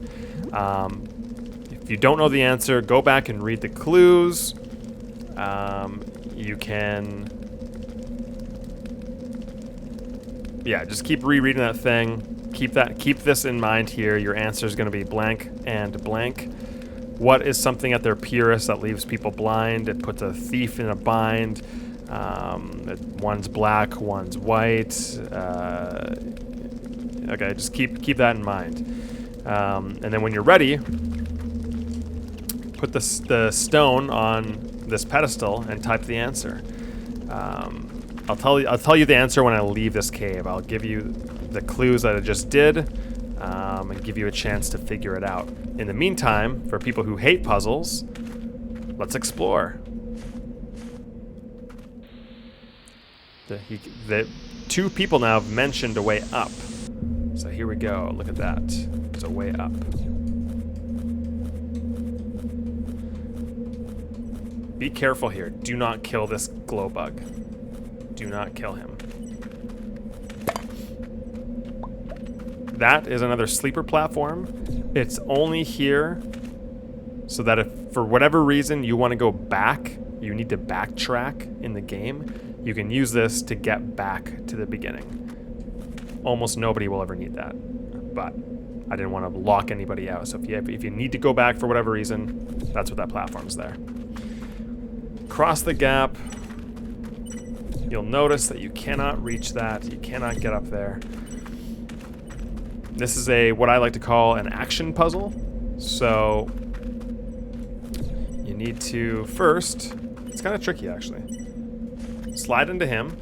Speaker 1: If you don't know the answer, go back and read the clues. You can... Yeah, just keep rereading that thing. Keep this in mind here. Your answer is going to be blank and blank. What is something at their purest that leaves people blind? It puts a thief in a bind. One's black, one's white. Okay, just keep that in mind. And then when you're ready, put the stone on this pedestal and type the answer. I'll tell you the answer when I leave this cave. I'll give you the clues that I just did, and give you a chance to figure it out. In the meantime, for people who hate puzzles, let's explore. The two people now have mentioned a way up. So here we go. Look at that. There's a way up. Be careful here. Do not kill this glow bug. Do not kill him. That is another sleeper platform. It's only here so that if for whatever reason you want to go back, you need to backtrack in the game, you can use this to get back to the beginning. Almost nobody will ever need that, but I didn't want to lock anybody out. So if you need to go back for whatever reason, that's what that platform's there. Cross the gap. You'll notice that you cannot reach that. You cannot get up there. This is what I like to call an action puzzle. So you need to first, it's kind of tricky actually. Slide into him.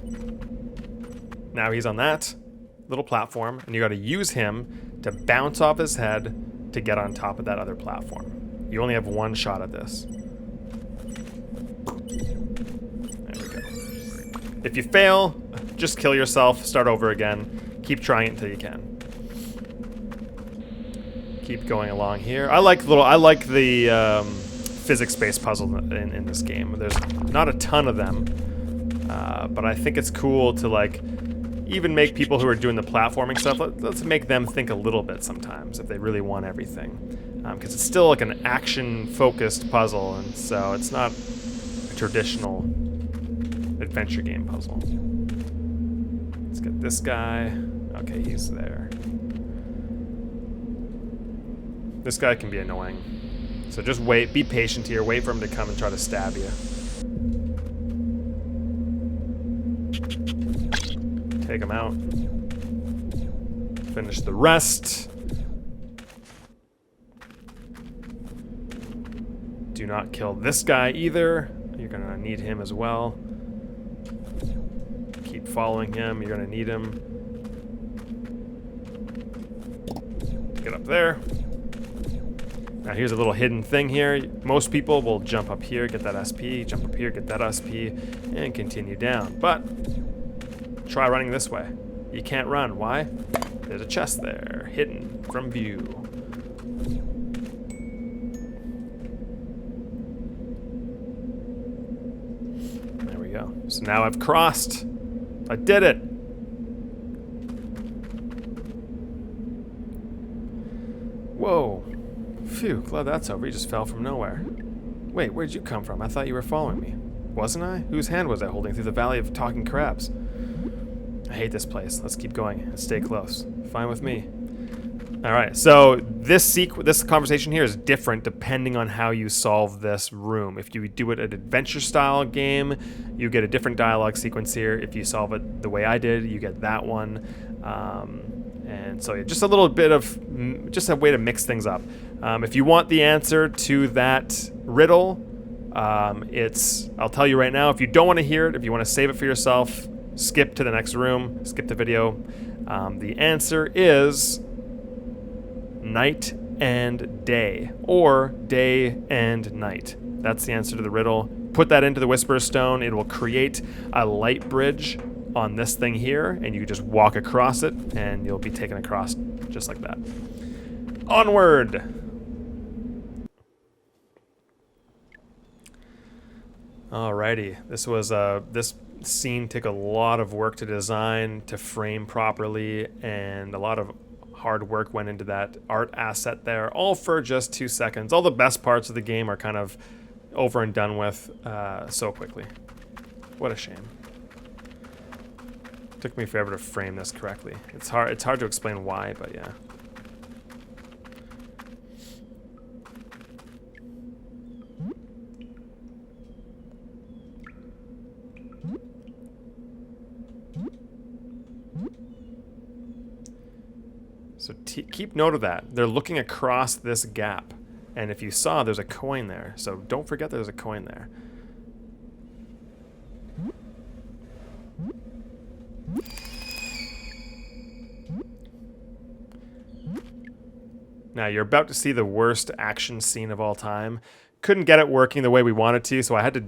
Speaker 1: Now he's on that little platform, and you got to use him to bounce off his head to get on top of that other platform. You only have one shot at this. If you fail, just kill yourself, start over again. Keep trying it until you can. Keep going along here. I like the physics-based puzzle in this game. There's not a ton of them, but I think it's cool to like even make people who are doing the platforming stuff. Let's make them think a little bit sometimes if they really want everything, because it's still like an action-focused puzzle, and so it's not a traditional adventure game puzzle. Let's get this guy. Okay, he's there. This guy can be annoying. So just wait, be patient here, wait for him to come and try to stab you. Take him out. Finish the rest. Do not kill this guy either. You're gonna need him as well. Keep following him, you're gonna need him. Get up there. Now here's a little hidden thing here. Most people will jump up here, get that SP, jump up here, get that SP, and continue down. But try running this way. You can't run. Why? There's a chest there, hidden from view. There we go. So now I've crossed. I did it. Whoa. Phew, glad that's over. You just fell from nowhere. Wait, where'd you come from? I thought you were following me. Wasn't I? Whose hand was I holding through the valley of talking crabs? I hate this place. Let's keep going and stay close. Fine with me. Alright, so this conversation here is different depending on how you solve this room. If you do it an adventure-style game, you get a different dialogue sequence here. If you solve it the way I did, you get that one. And so just a little bit of, just a way to mix things up. If you want the answer to that riddle, I'll tell you right now, if you don't want to hear it, if you want to save it for yourself, skip to the next room, skip the video. The answer is night and day, or day and night. That's the answer to the riddle. Put that into the Whisperer's Stone. It will create a light bridge on this thing here, and you just walk across it, and you'll be taken across just like that. Onward! Alrighty, this scene took a lot of work to design, to frame properly, and a lot of hard work went into that art asset there, all for just 2 seconds. All the best parts of the game are kind of over and done with so quickly. What a shame. Took me forever to frame this correctly. It's hard to explain why, but yeah. So keep note of that. They're looking across this gap. And if you saw, there's a coin there. So don't forget there's a coin there. Now you're about to see the worst action scene of all time. Couldn't get it working the way we wanted to, so I had to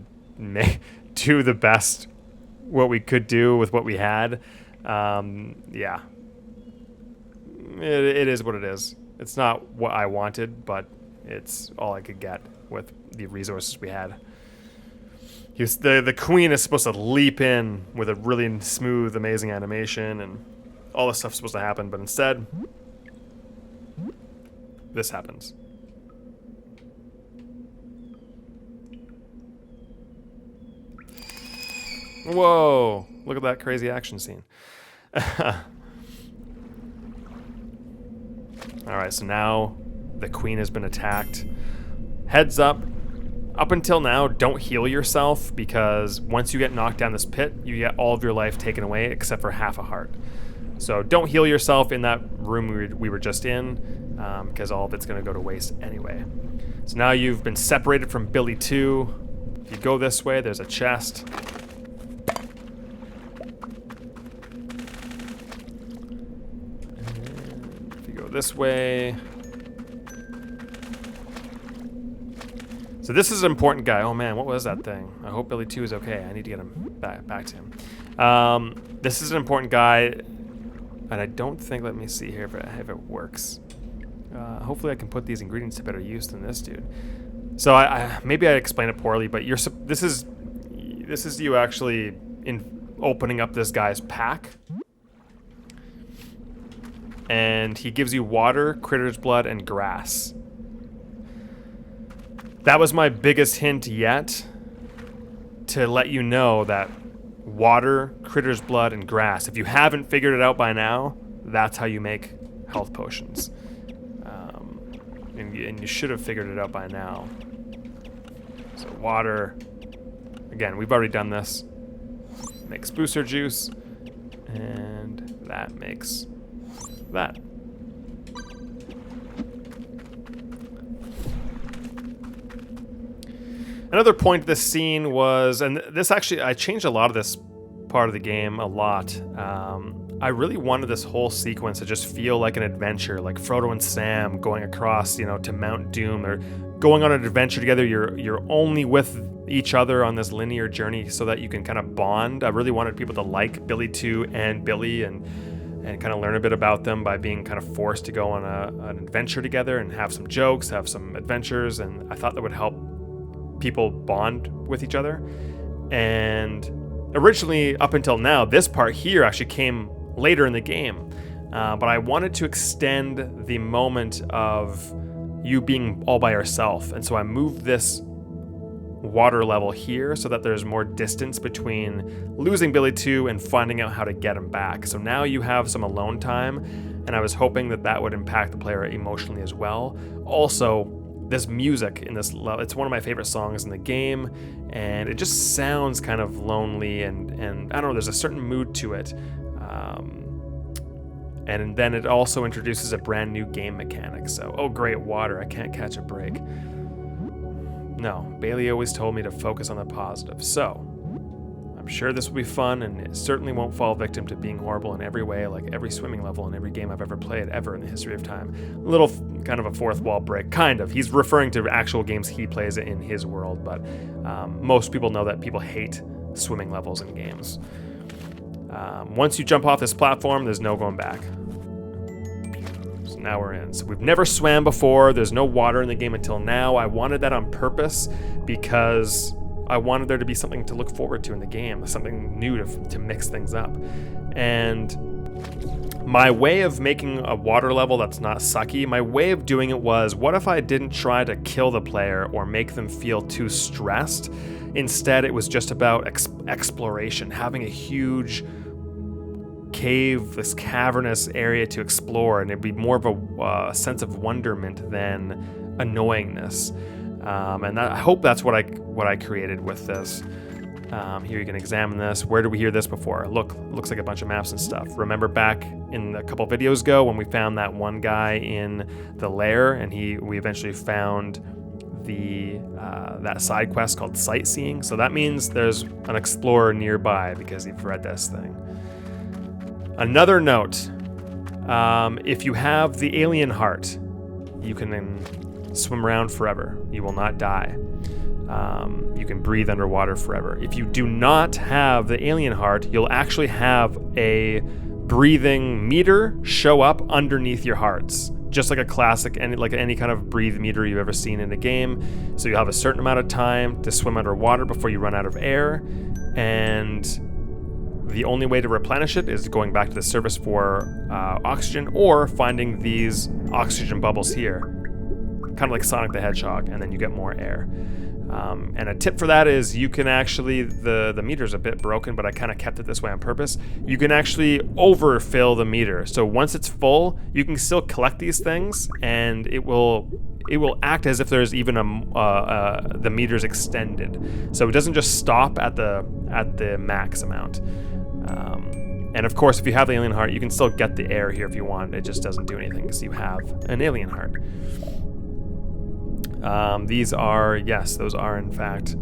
Speaker 1: do the best what we could do with what we had. Yeah. It is what it is. It's not what I wanted, but it's all I could get with the resources we had. The queen is supposed to leap in with a really smooth, amazing animation, and all this stuff's supposed to happen, but instead, this happens. Whoa! Look at that crazy action scene. Alright, so now the queen has been attacked. Heads up. Up until now, don't heal yourself, because once you get knocked down this pit, you get all of your life taken away except for half a heart. So don't heal yourself in that room we were just in, because all of it's going to go to waste anyway. So now you've been separated from Billy 2. If you go this way, there's a chest. And if you go this way... So this is an important guy. Oh man, what was that thing? I hope Billy 2 is okay. I need to get him back to him. This is an important guy, and I don't think, let me see here if it works. Hopefully I can put these ingredients to better use than this dude. So maybe I explained it poorly, but this is you actually opening up this guy's pack. And he gives you water, critter's blood, and grass. That was my biggest hint yet, to let you know that water, critter's blood, and grass, if you haven't figured it out by now, that's how you make health potions. And you should have figured it out by now. So water, again, we've already done this. Makes booster juice, and that makes that. Another point of this scene was, and this actually, I changed a lot of this part of the game a lot. I really wanted this whole sequence to just feel like an adventure, like Frodo and Sam going across, to Mount Doom. They're going on an adventure together. You're only with each other on this linear journey so that you can kind of bond. I really wanted people to like Billy 2 and Billy and kind of learn a bit about them by being kind of forced to go on an adventure together and have some jokes, have some adventures, and I thought that would help people bond with each other. And originally, up until now, this part here actually came later in the game, but I wanted to extend the moment of you being all by yourself, and so I moved this water level here so that there's more distance between losing Billy 2 and finding out how to get him back. So now you have some alone time, and I was hoping that would impact the player emotionally as well. Also, this music in this level, it's one of my favorite songs in the game, and it just sounds kind of lonely, and I don't know, there's a certain mood to it. And then it also introduces a brand new game mechanic. So, oh great, water, I can't catch a break. No, Bailey always told me to focus on the positive. So, I'm sure this will be fun, and it certainly won't fall victim to being horrible in every way, like every swimming level in every game I've ever played ever in the history of time. A little kind of a fourth wall break, kind of. He's referring to actual games he plays in his world, but most people know that people hate swimming levels in games. Once you jump off this platform, there's no going back. So now we're in. So we've never swam before. There's no water in the game until now. I wanted that on purpose because I wanted there to be something to look forward to in the game, something new to mix things up. And My way of making a water level that's not sucky, my way of doing it was, what if I didn't try to kill the player or make them feel too stressed? Instead, it was just about exploration, having a huge cave, this cavernous area to explore, and it'd be more of a sense of wonderment than annoyingness. And I hope that's what I created with this. Here you can examine this. Where did we hear this before? Looks like a bunch of maps and stuff. Remember back in a couple videos ago when we found that one guy in the lair, and we eventually found that side quest called Sightseeing. So that means there's an explorer nearby because you've read this thing. Another note, if you have the alien heart, you can then swim around forever. You will not die. You can breathe underwater forever. If you do not have the alien heart, you'll actually have a breathing meter show up underneath your hearts, just like a classic, like any kind of breathe meter you've ever seen in a game. So you'll have a certain amount of time to swim underwater before you run out of air, and the only way to replenish it is going back to the surface for oxygen, or finding these oxygen bubbles here, kind of like Sonic the Hedgehog, and then you get more air. And a tip for that is you can actually, the meter's a bit broken, but I kind of kept it this way on purpose. You can actually overfill the meter. So once it's full, you can still collect these things, and it will act as if there's even the meter's extended. So it doesn't just stop at the max amount. And of course, if you have the alien heart, you can still get the air here if you want. It just doesn't do anything because you have an alien heart. These are, yes, those are in fact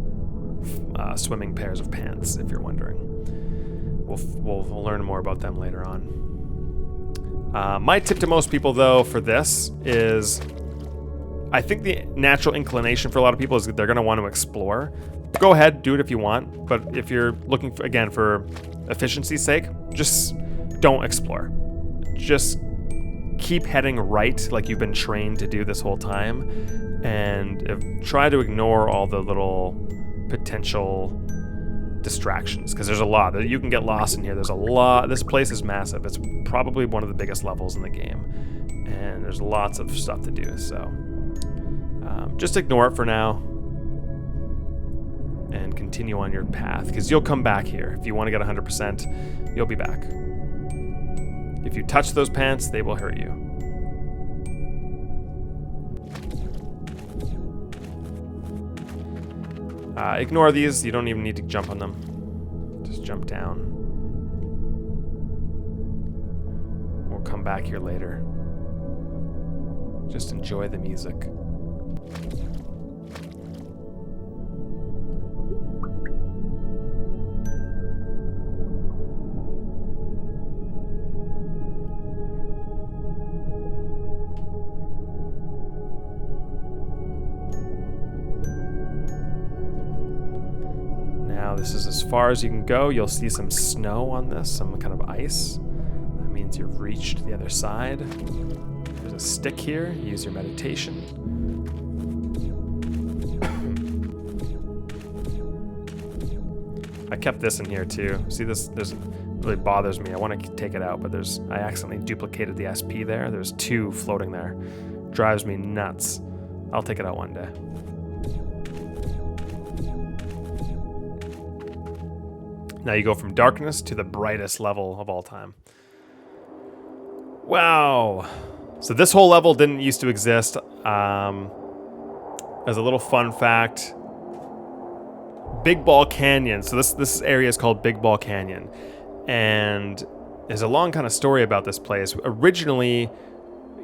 Speaker 1: swimming pairs of pants, if you're wondering. We'll learn more about them later on. My tip to most people, though, for this is, I think the natural inclination for a lot of people is that they're going to want to explore. Go ahead, do it if you want, but if you're looking for, again, for efficiency's sake, just don't explore. Just keep heading right like you've been trained to do this whole time, and try to ignore all the little potential distractions, because there's a lot that you can get lost in here. There's a lot. This place is massive. It's probably one of the biggest levels in the game, and there's lots of stuff to do. So just ignore it for now and continue on your path, because you'll come back here. If you want to get 100%, you'll be back. If you touch those pants, they will hurt you. Ignore these. You don't even need to jump on them. Just jump down. We'll come back here later. Just enjoy the music. This is as far as you can go. You'll see some snow on this, some kind of ice. That means you've reached the other side. There's a stick here. Use your meditation. I kept this in here too. See this? This really bothers me. I want to take it out, but I accidentally duplicated the SP there. There's 2 floating there. Drives me nuts. I'll take it out one day. Now you go from darkness to the brightest level of all time. Wow. So this whole level didn't used to exist. As a little fun fact, Big Ball Canyon. So this area is called Big Ball Canyon. And there's a long kind of story about this place. Originally,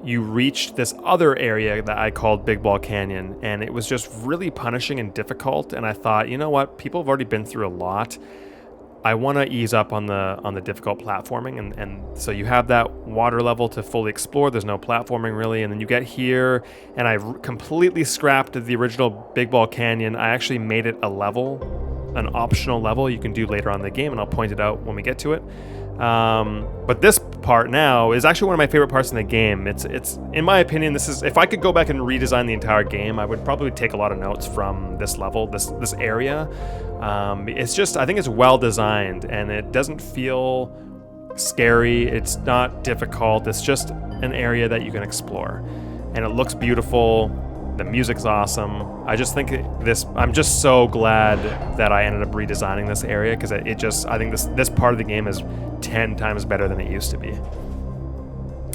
Speaker 1: you reached this other area that I called Big Ball Canyon, and it was just really punishing and difficult. And I thought, you know what? People have already been through a lot. I want to ease up on the difficult platforming, and so you have that water level to fully explore. There's no platforming really, and then you get here, and I completely scrapped the original Big Ball Canyon. I actually made it a level, an optional level you can do later on in the game, and I'll point it out when we get to it. But this part now is actually one of my favorite parts in the game. It's in my opinion, this is, if I could go back and redesign the entire game, I would probably take a lot of notes from this level, this area. It's just, I think it's well designed, and it doesn't feel scary. It's not difficult. It's just an area that you can explore. And it looks beautiful. The music's awesome. I just think I'm just so glad that I ended up redesigning this area, because I think this part of the game is 10 times better than it used to be.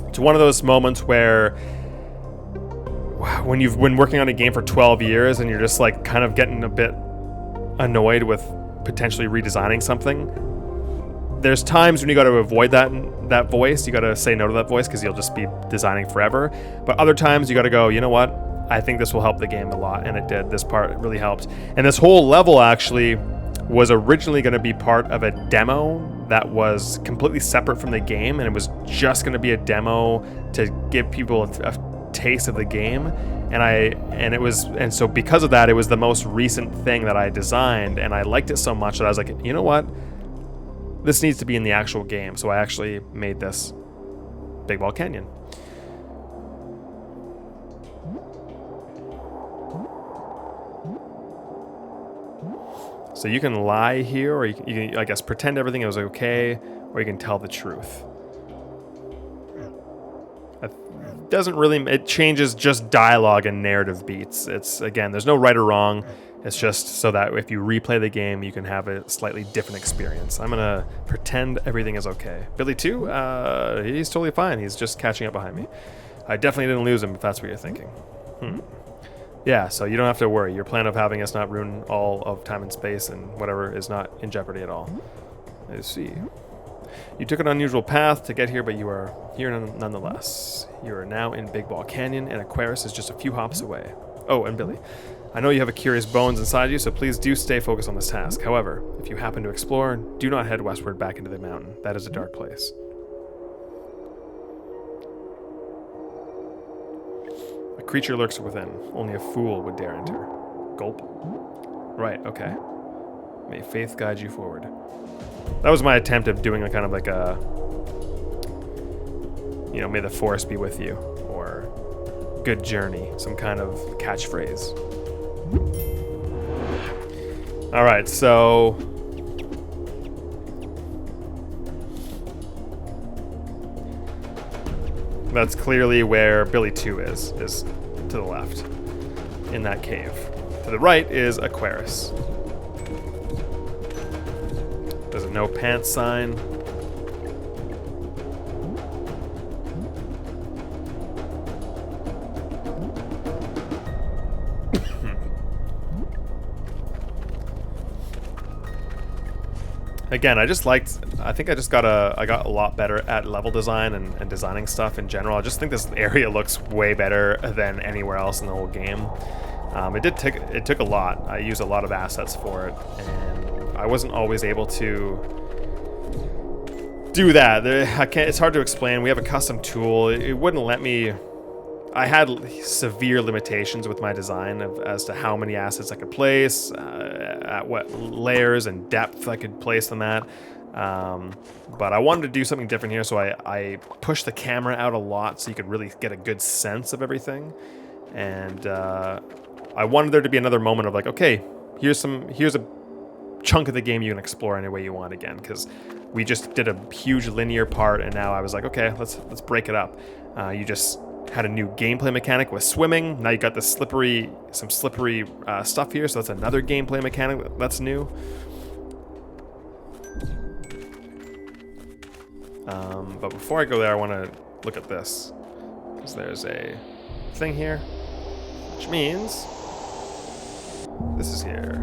Speaker 1: It's one of those moments where when you've been working on a game for 12 years and you're just like kind of getting a bit annoyed with potentially redesigning something, there's times when you got to avoid that voice. You got to say no to that voice, because you'll just be designing forever. But other times you got to go, you know what? I think this will help the game a lot, and it did. This part really helped. And this whole level actually was originally going to be part of a demo that was completely separate from the game, and it was just going to be a demo to give people a taste of the game. And so because of that, it was the most recent thing that I designed, and I liked it so much that I was like, you know what? This needs to be in the actual game. So I actually made this Big Ball Canyon. So you can lie here, or you can, I guess, pretend everything was okay, or you can tell the truth. It changes just dialogue and narrative beats. It's, again, there's no right or wrong. It's just so that if you replay the game, you can have a slightly different experience. I'm gonna pretend everything is okay. Billy too, he's totally fine. He's just catching up behind me. I definitely didn't lose him, if that's what you're thinking. Yeah, so you don't have to worry. Your plan of having us not ruin all of time and space and whatever is not in jeopardy at all. I see. You took an unusual path to get here, but you are here nonetheless. You are now in Big Ball Canyon, and Aquaris is just a few hops away. Oh, and Billy, I know you have a curious bones inside you, so please do stay focused on this task. However, if you happen to explore, do not head westward back into the mountain. That is a dark place. A creature lurks within. Only a fool would dare enter. Gulp. Right, okay. May faith guide you forward. That was my attempt of doing a kind of like a, may the force be with you, or good journey, some kind of catchphrase. All right, so that's clearly where Billy 2 is to the left, in that cave. To the right is Aquaris. There's a no pants sign. Again, I think I got a lot better at level design and designing stuff in general. I just think this area looks way better than anywhere else in the whole game. It took a lot. I used a lot of assets for it, and I wasn't always able to do that. It's hard to explain. We have a custom tool. It wouldn't let me. I had severe limitations with my design as to how many assets I could place, at what layers and depth I could place them at. But I wanted to do something different here, so I pushed the camera out a lot so you could really get a good sense of everything. And I wanted there to be another moment of like, okay, here's a chunk of the game you can explore any way you want again, because we just did a huge linear part, and now I was like, okay, let's break it up. You just had a new gameplay mechanic with swimming. Now you got some slippery stuff here, so that's another gameplay mechanic that's new. But before I go there, I want to look at this, because there's a thing here, which means this is here.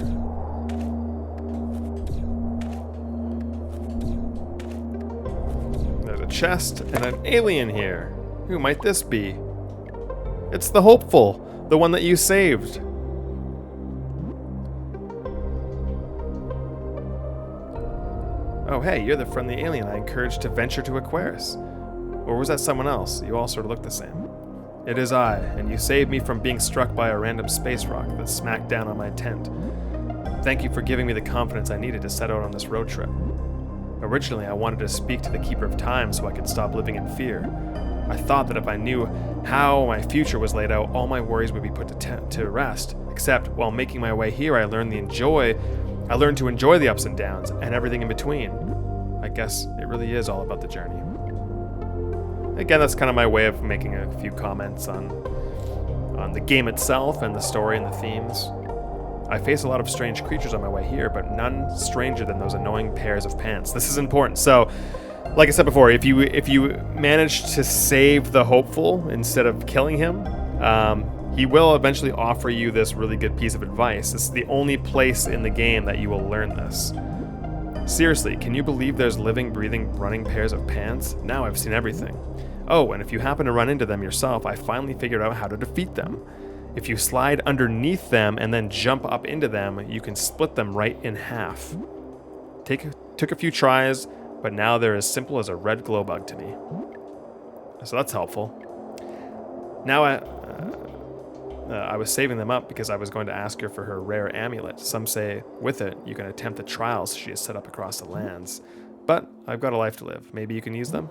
Speaker 1: There's a chest and an alien here. Who might this be? It's the hopeful, the one that you saved. Oh, hey, you're the friendly alien I encouraged to venture to Aquaris. Or was that someone else? You all sort of look the same. It is I, and you saved me from being struck by a random space rock that smacked down on my tent. Thank you for giving me the confidence I needed to set out on this road trip. Originally, I wanted to speak to the Keeper of Time so I could stop living in fear. I thought that if I knew how my future was laid out, all my worries would be put to rest. Except, while making my way here, I learned to enjoy the ups and downs and everything in between. I guess it really is all about the journey. Again, that's kind of my way of making a few comments on the game itself and the story and the themes. I face a lot of strange creatures on my way here, but none stranger than those annoying pairs of pants. This is important. So, like I said before, if you manage to save the hopeful instead of killing him, he will eventually offer you this really good piece of advice. This is the only place in the game that you will learn this. Seriously, can you believe there's living, breathing, running pairs of pants? Now I've seen everything. Oh, and if you happen to run into them yourself, I finally figured out how to defeat them. If you slide underneath them and then jump up into them, you can split them right in half. Took a few tries, but now they're as simple as a red glow bug to me. So that's helpful. Now I was saving them up because I was going to ask her for her rare amulet. Some say with it, you can attempt the trials she has set up across the lands. But I've got a life to live. Maybe you can use them?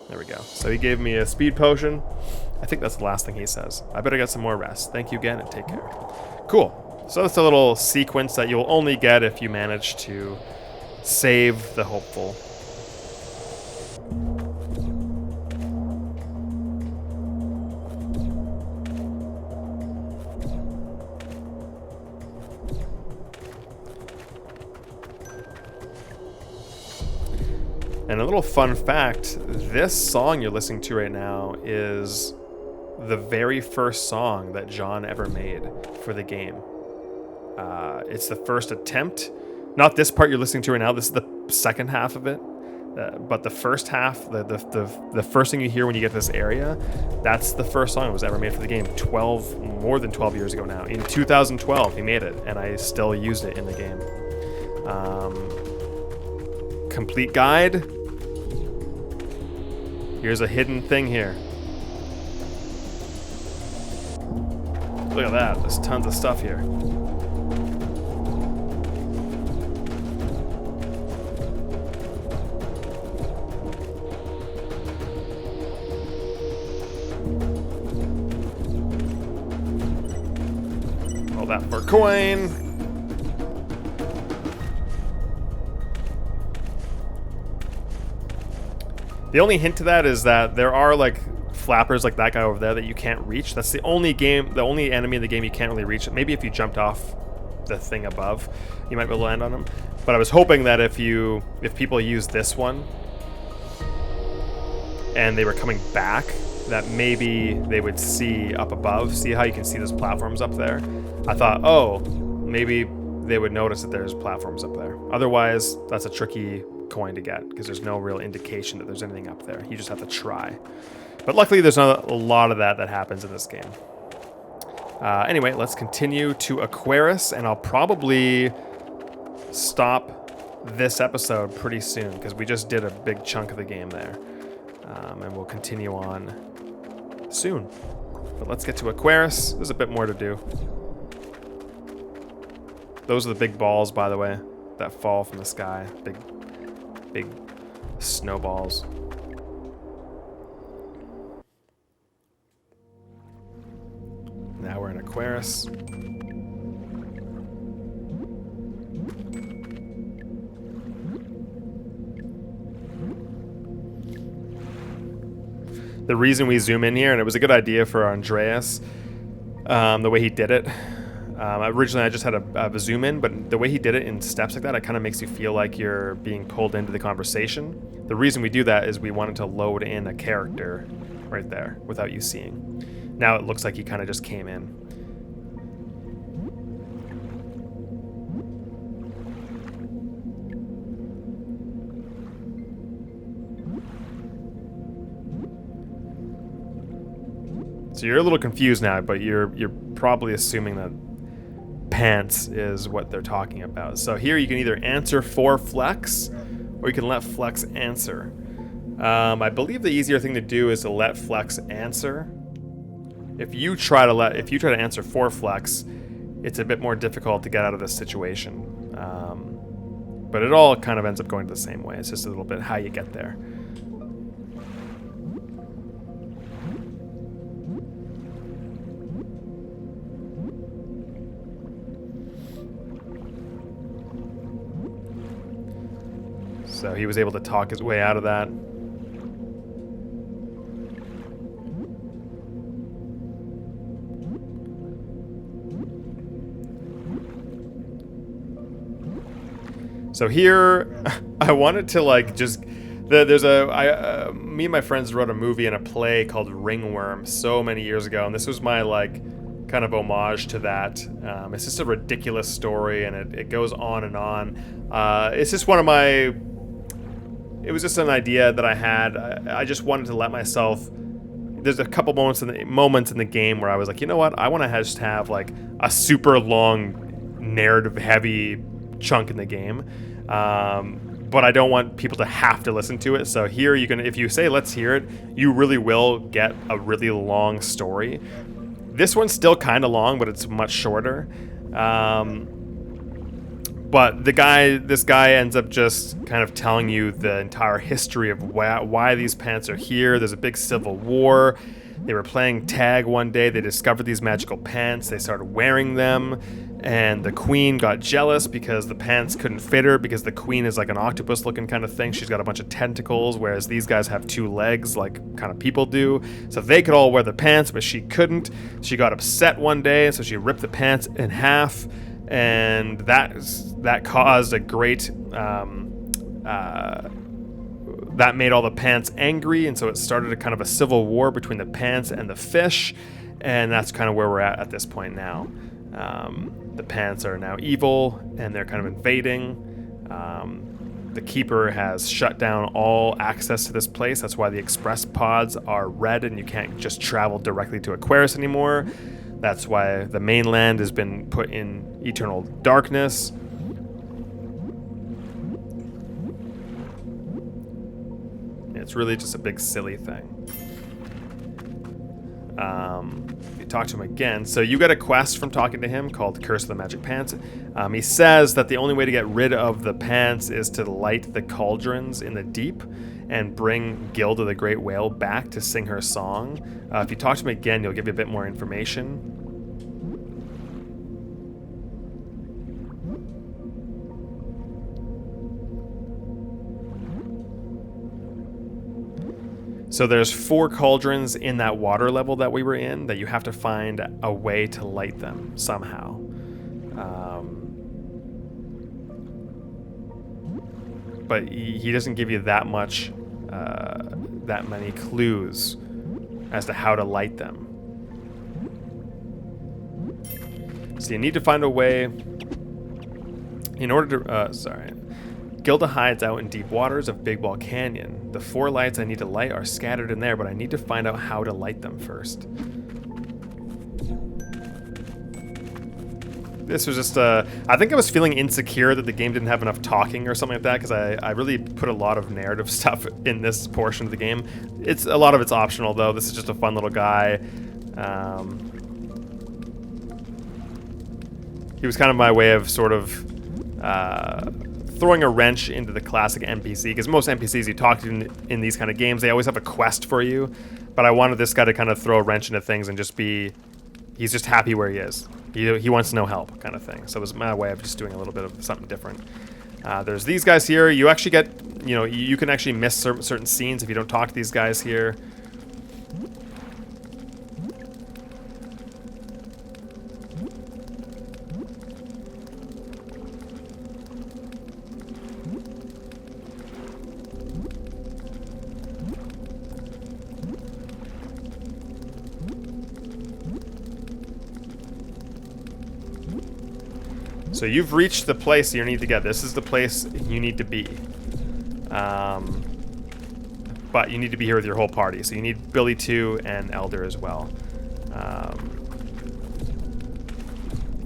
Speaker 1: There we go. So he gave me a speed potion. I think that's the last thing he says. I better get some more rest. Thank you again and take care. Cool. So that's a little sequence that you'll only get if you manage to save the hopeful. And a little fun fact, this song you're listening to right now is the very first song that John ever made for the game. It's the first attempt. Not this part you're listening to right now, this is the second half of it. But the first half, the first thing you hear when you get to this area, that's the first song that was ever made for the game. More than 12 years ago now. In 2012, he made it, and I still used it in the game. Complete guide. Here's a hidden thing here. Look at that, there's tons of stuff here. All that for a coin. The only hint to that is that there are like flappers like that guy over there that you can't reach. That's the only enemy in the game you can't really reach. Maybe if you jumped off the thing above, you might be able to land on him. But I was hoping that if people use this one and they were coming back, that maybe they would see up above. See how you can see those platforms up there? I thought, oh, maybe they would notice that there's platforms up there. Otherwise, that's a tricky coin to get because there's no real indication that there's anything up there. You just have to try. But luckily, there's not a lot of that happens in this game. Anyway, let's continue to Aquaris, and I'll probably stop this episode pretty soon because we just did a big chunk of the game there. And we'll continue on soon. But let's get to Aquaris. There's a bit more to do. Those are the big balls, by the way, that fall from the sky. Big snowballs. Now we're in Aquaris. The reason we zoom in here, and it was a good idea for Andreas, the way he did it. Originally, I just had a zoom in, but the way he did it in steps like that, it kind of makes you feel like you're being pulled into the conversation. The reason we do that is we wanted to load in a character right there without you seeing. Now it looks like he kind of just came in. So you're a little confused now, but you're probably assuming that pants is what they're talking about. So here you can either answer for Flex, or you can let Flex answer. I believe the easier thing to do is to let Flex answer. If you try to answer for Flex, it's a bit more difficult to get out of this situation. But it all kind of ends up going the same way. It's just a little bit how you get there. So he was able to talk his way out of that. So here, I wanted to like just, there's me and my friends wrote a movie and a play called Ringworm so many years ago, and this was my like kind of homage to that. It's just a ridiculous story, and it goes on and on. It's just one of my, it was just an idea that I had. I just wanted to let myself, there's a couple moments in the game where I was like, you know what, I want to just have like a super long narrative heavy chunk in the game, but I don't want people to have to listen to it. So here you can, if you say let's hear it, you really will get a really long story. This one's still kind of long, but it's much shorter. But this guy ends up just kind of telling you the entire history of why these pants are here. There's a big civil war. They were playing tag one day. They discovered these magical pants. They started wearing them, and the queen got jealous because the pants couldn't fit her, because the queen is like an octopus-looking kind of thing. She's got a bunch of tentacles, whereas these guys have 2 legs like kind of people do. So they could all wear the pants, but she couldn't. She got upset one day, so she ripped the pants in half, and that caused a great... that made all the pants angry, and so it started a kind of a civil war between the pants and the fish, and that's kind of where we're at this point now. The pants are now evil, and they're kind of invading. The keeper has shut down all access to this place. That's why the express pods are red, and you can't just travel directly to Aquaris anymore. That's why the mainland has been put in eternal darkness. It's really just a big silly thing. You talk to him again. So you get a quest from talking to him called Curse of the Magic Pants. He says that the only way to get rid of the pants is to light the cauldrons in the deep and bring Gilda the Great Whale back to sing her song. If you talk to him again, he'll give you a bit more information. So there's 4 cauldrons in that water level that we were in that you have to find a way to light them somehow. But he doesn't give you that much, that many clues as to how to light them. So you need to find a way in order to, Gilda hides out in deep waters of Big Ball Canyon. The 4 lights I need to light are scattered in there, but I need to find out how to light them first. This was just, I think I was feeling insecure that the game didn't have enough talking or something like that, because I really put a lot of narrative stuff in this portion of the game. A lot of it's optional, though. This is just a fun little guy. He was kind of my way of sort of throwing a wrench into the classic NPC, because most NPCs you talk to in these kind of games, they always have a quest for you, but I wanted this guy to kind of throw a wrench into things and just be, he's just happy where he is. He wants no help kind of thing. So it was my way of just doing a little bit of something different. There's these guys here. You actually get, you can actually miss certain scenes if you don't talk to these guys here. So you've reached the place you need to get. This is the place you need to be. But you need to be here with your whole party. So you need Billy 2 and Elder as well.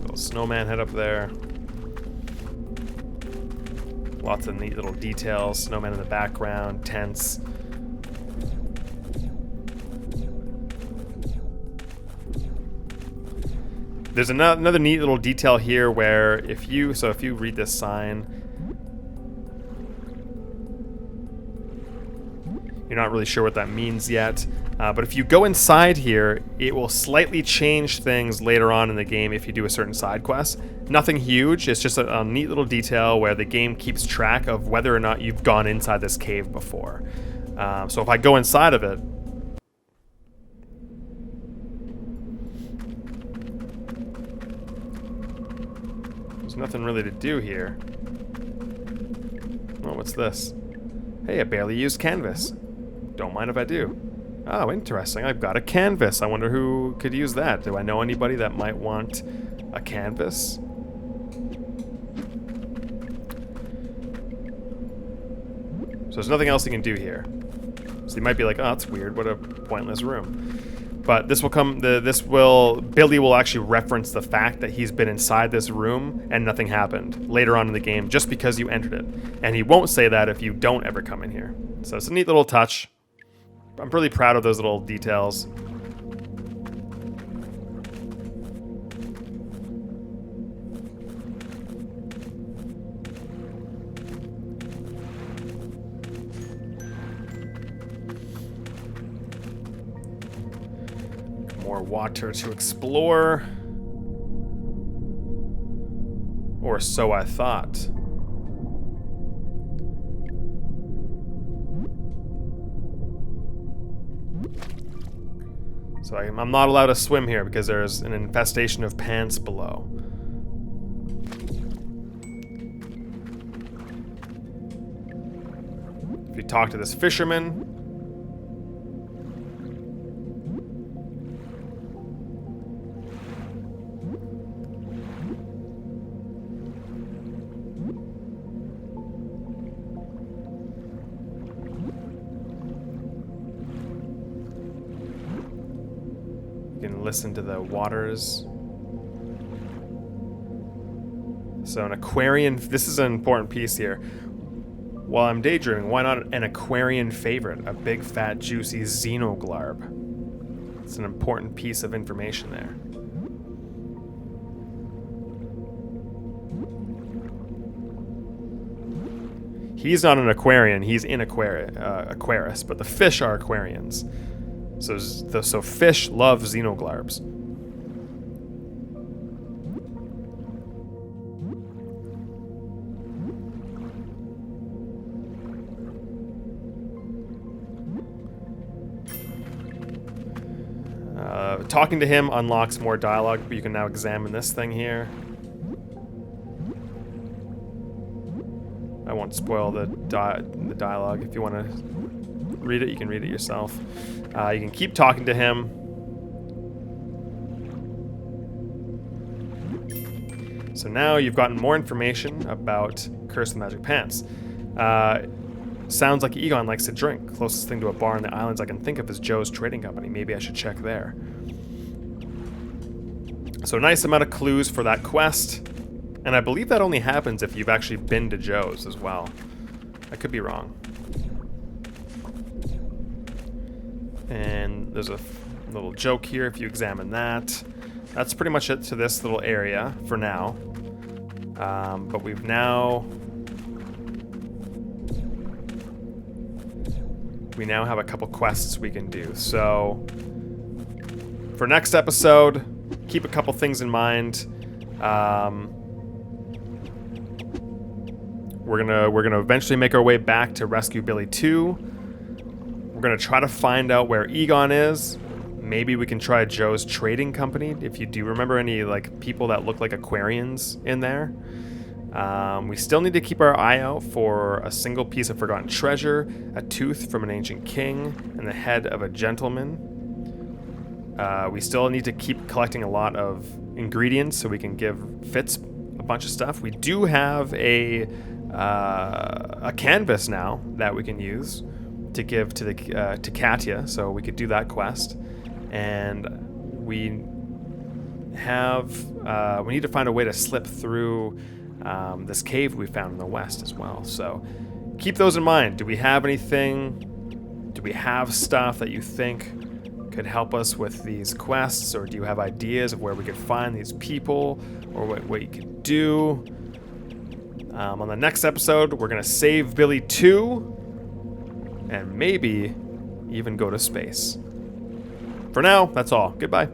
Speaker 1: Little snowman head up there. Lots of neat little details. Snowman in the background, tents. There's another neat little detail here where if you read this sign, You're not really sure what that means yet. But if you go inside here, it will slightly change things later on in the game if you do a certain side quest. Nothing huge, it's just a neat little detail where the game keeps track of whether or not you've gone inside this cave before. So if I go inside of it, there's nothing really to do here. Oh, what's this? Hey, I barely used canvas. Don't mind if I do. Oh, interesting. I've got a canvas. I wonder who could use that. Do I know anybody that might want a canvas? So there's nothing else you can do here. So you might be like, oh, that's weird. What a pointless room. But this will come, Billy will actually reference the fact that he's been inside this room and nothing happened later on in the game just because you entered it. And he won't say that if you don't ever come in here. So it's a neat little touch. I'm really proud of those little details. More water to explore. Or so I thought. So I'm not allowed to swim here because there's an infestation of pants below. If you talk to this fisherman, you can listen to the waters. So an aquarian, this is an important piece here. While I'm daydreaming, why not an aquarian favorite? A big, fat, juicy xenoglarb. It's an important piece of information there. He's not an aquarian, he's in Aquaris, but the fish are aquarians. So fish love xenoglarbs. Talking to him unlocks more dialogue, but you can now examine this thing here. I won't spoil the dialogue. If you want to read it, you can read it yourself. You can keep talking to him. So now you've gotten more information about Curse of the Magic Pants. Sounds like Egon likes to drink. Closest thing to a bar in the islands I can think of is Joe's Trading Company. Maybe I should check there. So nice amount of clues for that quest. And I believe that only happens if you've actually been to Joe's as well. I could be wrong. And there's a little joke here if you examine that. That's pretty much it to this little area for now. But we now have a couple quests we can do. So for next episode, keep a couple things in mind. We're gonna eventually make our way back to rescue Billy 2. We're gonna try to find out where Egon is. Maybe we can try Joe's Trading Company. If you do remember any like people that look like Aquarians in there. We still need to keep our eye out for a single piece of forgotten treasure, a tooth from an ancient king, and the head of a gentleman. We still need to keep collecting a lot of ingredients so we can give Fitz a bunch of stuff. We do have a canvas now that we can use to give to Katya, so we could do that quest. And we need to find a way to slip through this cave we found in the west as well. So keep those in mind. Do we have anything? Do we have stuff that you think could help us with these quests, or do you have ideas of where we could find these people, or what you could do? On the next episode, we're gonna save Billy 2, and maybe even go to space. For now, that's all. Goodbye.